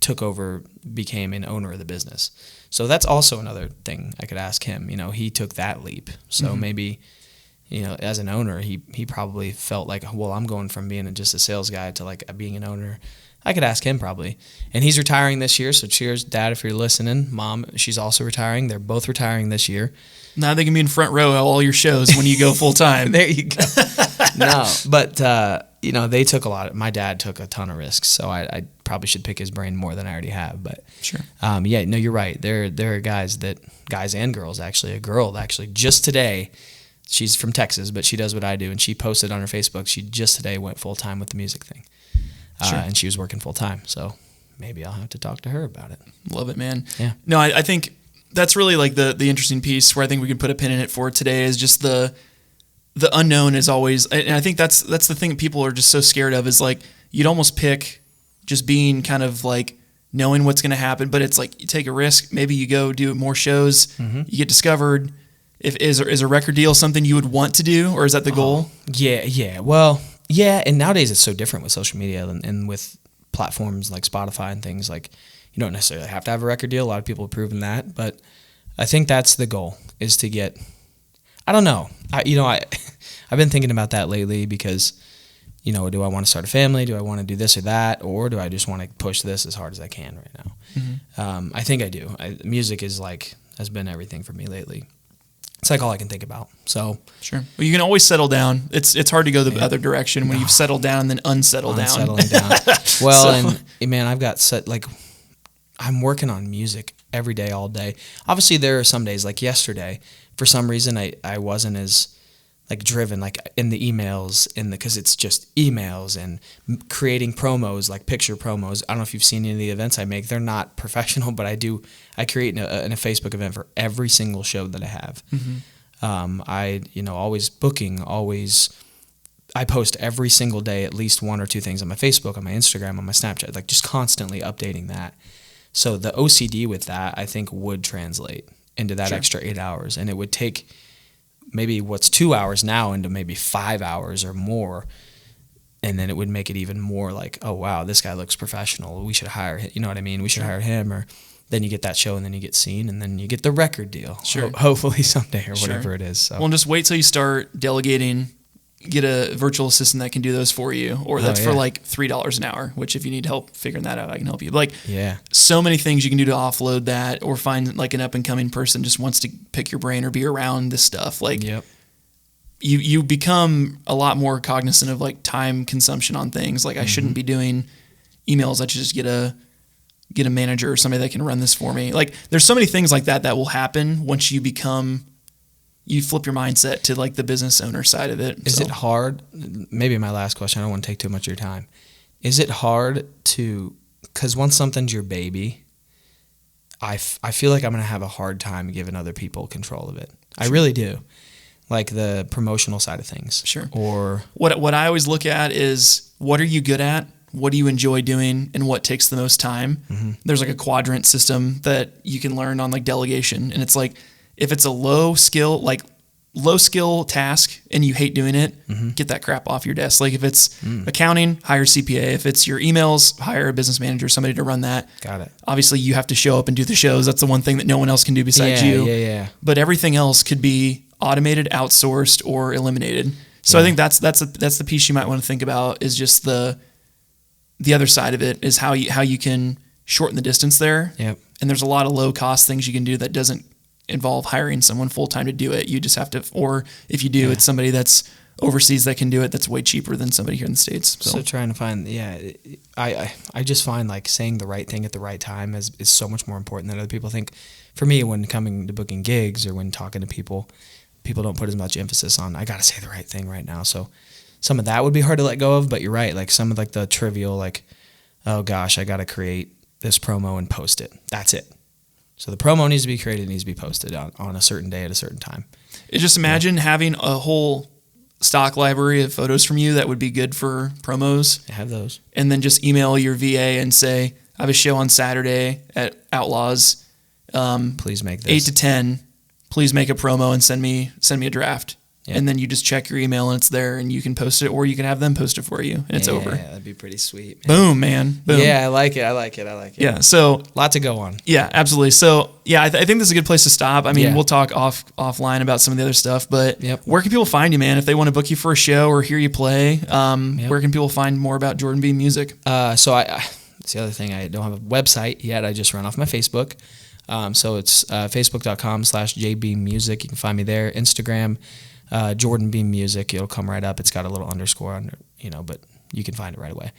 took over, became an owner of the business. So that's also another thing I could ask him. He took that leap. So maybe, as an owner, he probably felt like, well, I'm going from being just a sales guy to like being an owner. I could ask him probably. And he's retiring this year, so cheers, Dad, if you're listening. Mom, she's also retiring. They're both retiring this year. Now they can be in front row at all your shows when you go full time. There you go. No, but they took my dad took a ton of risks, so I probably should pick his brain more than I already have. But sure. Yeah, no, you're right. There are guys and girls, actually. A girl actually just today, she's from Texas, but she does what I do, and she posted on her Facebook, she just today went full time with the music thing. Sure. And she was working full time, so maybe I'll have to talk to her about it. Love it, man. Yeah. No, I think that's really like the interesting piece where I think we could put a pin in it for today, is just the unknown is always, and I think that's the thing that people are just so scared of, is like, you'd almost pick just being kind of like knowing what's going to happen, but it's like, you take a risk, maybe you go do more shows, you get discovered. Is a record deal something you would want to do, or is that the goal? Yeah. Well, yeah, and nowadays it's so different with social media and with platforms like Spotify and things. Like, you don't necessarily have to have a record deal. A lot of people have proven that, but I think that's the goal, is to get, I don't know. I've been thinking about that lately, because, do I want to start a family? Do I want to do this or that? Or do I just want to push this as hard as I can right now? Mm-hmm. I think I do. Music has been everything for me lately. It's like all I can think about. So sure. Well, you can always settle down. It's hard to go the other direction when you've settled down and then unsettling down. Well, and man, I've got I'm working on music every day, all day. Obviously, there are some days, like yesterday, for some reason I wasn't as like driven, like in the emails, because it's just emails and creating promos, like picture promos. I don't know if you've seen any of the events I make. They're not professional, but I create a Facebook event for every single show that I have. Mm-hmm. Always booking, I post every single day at least one or two things on my Facebook, on my Instagram, on my Snapchat, like just constantly updating that. So the OCD with that, I think, would translate into that extra 8 hours, and it would take maybe what's 2 hours now into maybe 5 hours or more, and then it would make it even more like, oh wow, this guy looks professional, we should hire him, you know what I mean, we should hire him. Or then you get that show, and then you get seen, and then you get the record deal, hopefully someday, or whatever it is. So. Well, just wait till you start delegating, get a virtual assistant that can do those for you, or that's for like $3 an hour, which if you need help figuring that out, I can help you. Like, so many things you can do to offload that, or find like an up and coming person just wants to pick your brain or be around this stuff. Like, you become a lot more cognizant of like time consumption on things. Like, I shouldn't be doing emails. I should just get a manager or somebody that can run this for me. Like, there's so many things like that will happen once you flip your mindset to like the business owner side of it. Is it hard? Maybe my last question, I don't want to take too much of your time. Is it hard because once something's your baby, I feel like I'm going to have a hard time giving other people control of it. Sure. I really do. Like the promotional side of things. Sure. Or what I always look at is, what are you good at? What do you enjoy doing, and what takes the most time? Mm-hmm. There's like a quadrant system that you can learn on like delegation, and it's like, if it's a low skill task and you hate doing it, get that crap off your desk. Like if it's accounting, hire a CPA. If it's your emails, hire a business manager, somebody to run that. Got it. Obviously you have to show up and do the shows. That's the one thing that no one else can do besides you. Yeah. But everything else could be automated, outsourced, or eliminated. So I think that's the piece you might want to think about, is just the other side of it, is how you can shorten the distance there. Yep. And there's a lot of low cost things you can do that doesn't involve hiring someone full time to do it. You just have to, or if you do, it's somebody that's overseas that can do it. That's way cheaper than somebody here in the States. So trying to find, I just find like saying the right thing at the right time is so much more important than other people think. For me, when coming to booking gigs or when talking to people don't put as much emphasis on, I got to say the right thing right now. So some of that would be hard to let go of, but you're right. Like some of like the trivial, like, oh gosh, I got to create this promo and post it. That's it. So the promo needs to be created, needs to be posted on a certain day at a certain time. Just imagine having a whole stock library of photos from you that would be good for promos. I have those. And then just email your VA and say, I have a show on Saturday at Outlaws. Please make this 8 to 10. Please make a promo and send me a draft. Yep. And then you just check your email and it's there, and you can post it, or you can have them post it for you, and it's over. Yeah, that'd be pretty sweet. Man. Boom, man. Boom. Yeah, I like it. Yeah, so a lot to go on. Yeah, absolutely. So yeah, I think this is a good place to stop. I mean, we'll talk offline about some of the other stuff, but where can people find you, man? If they want to book you for a show or hear you play, where can people find more about Jordan Beem music? So it's the other thing. I don't have a website yet. I just run off my Facebook. So it's facebook.com/jbeammusic. You can find me there. Instagram, Jordan Beem Music. It'll come right up. It's got a little underscore under, but you can find it right away.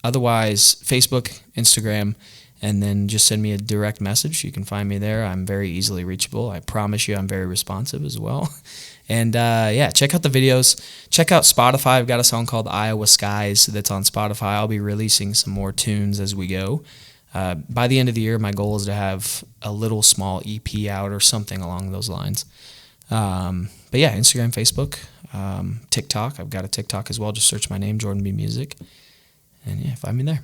Otherwise, Facebook, Instagram, and then just send me a direct message. You can find me there. I'm very easily reachable. I promise you I'm very responsive as well. And check out the videos. Check out Spotify. I've got a song called Iowa Skies that's on Spotify. I'll be releasing some more tunes as we go. By the end of the year, my goal is to have a little small EP out or something along those lines. But yeah, Instagram, Facebook, TikTok. I've got a TikTok as well. Just search my name, Jordan Beem Music. And yeah, find me there.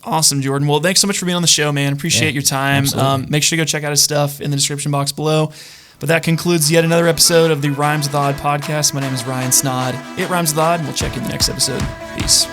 Awesome, Jordan. Well, thanks so much for being on the show, man. Appreciate your time. Make sure to go check out his stuff in the description box below. But that concludes yet another episode of the Rhymes with Odd podcast. My name is Ryan Snaadt. It Rhymes with Odd, and we'll check you in the next episode. Peace.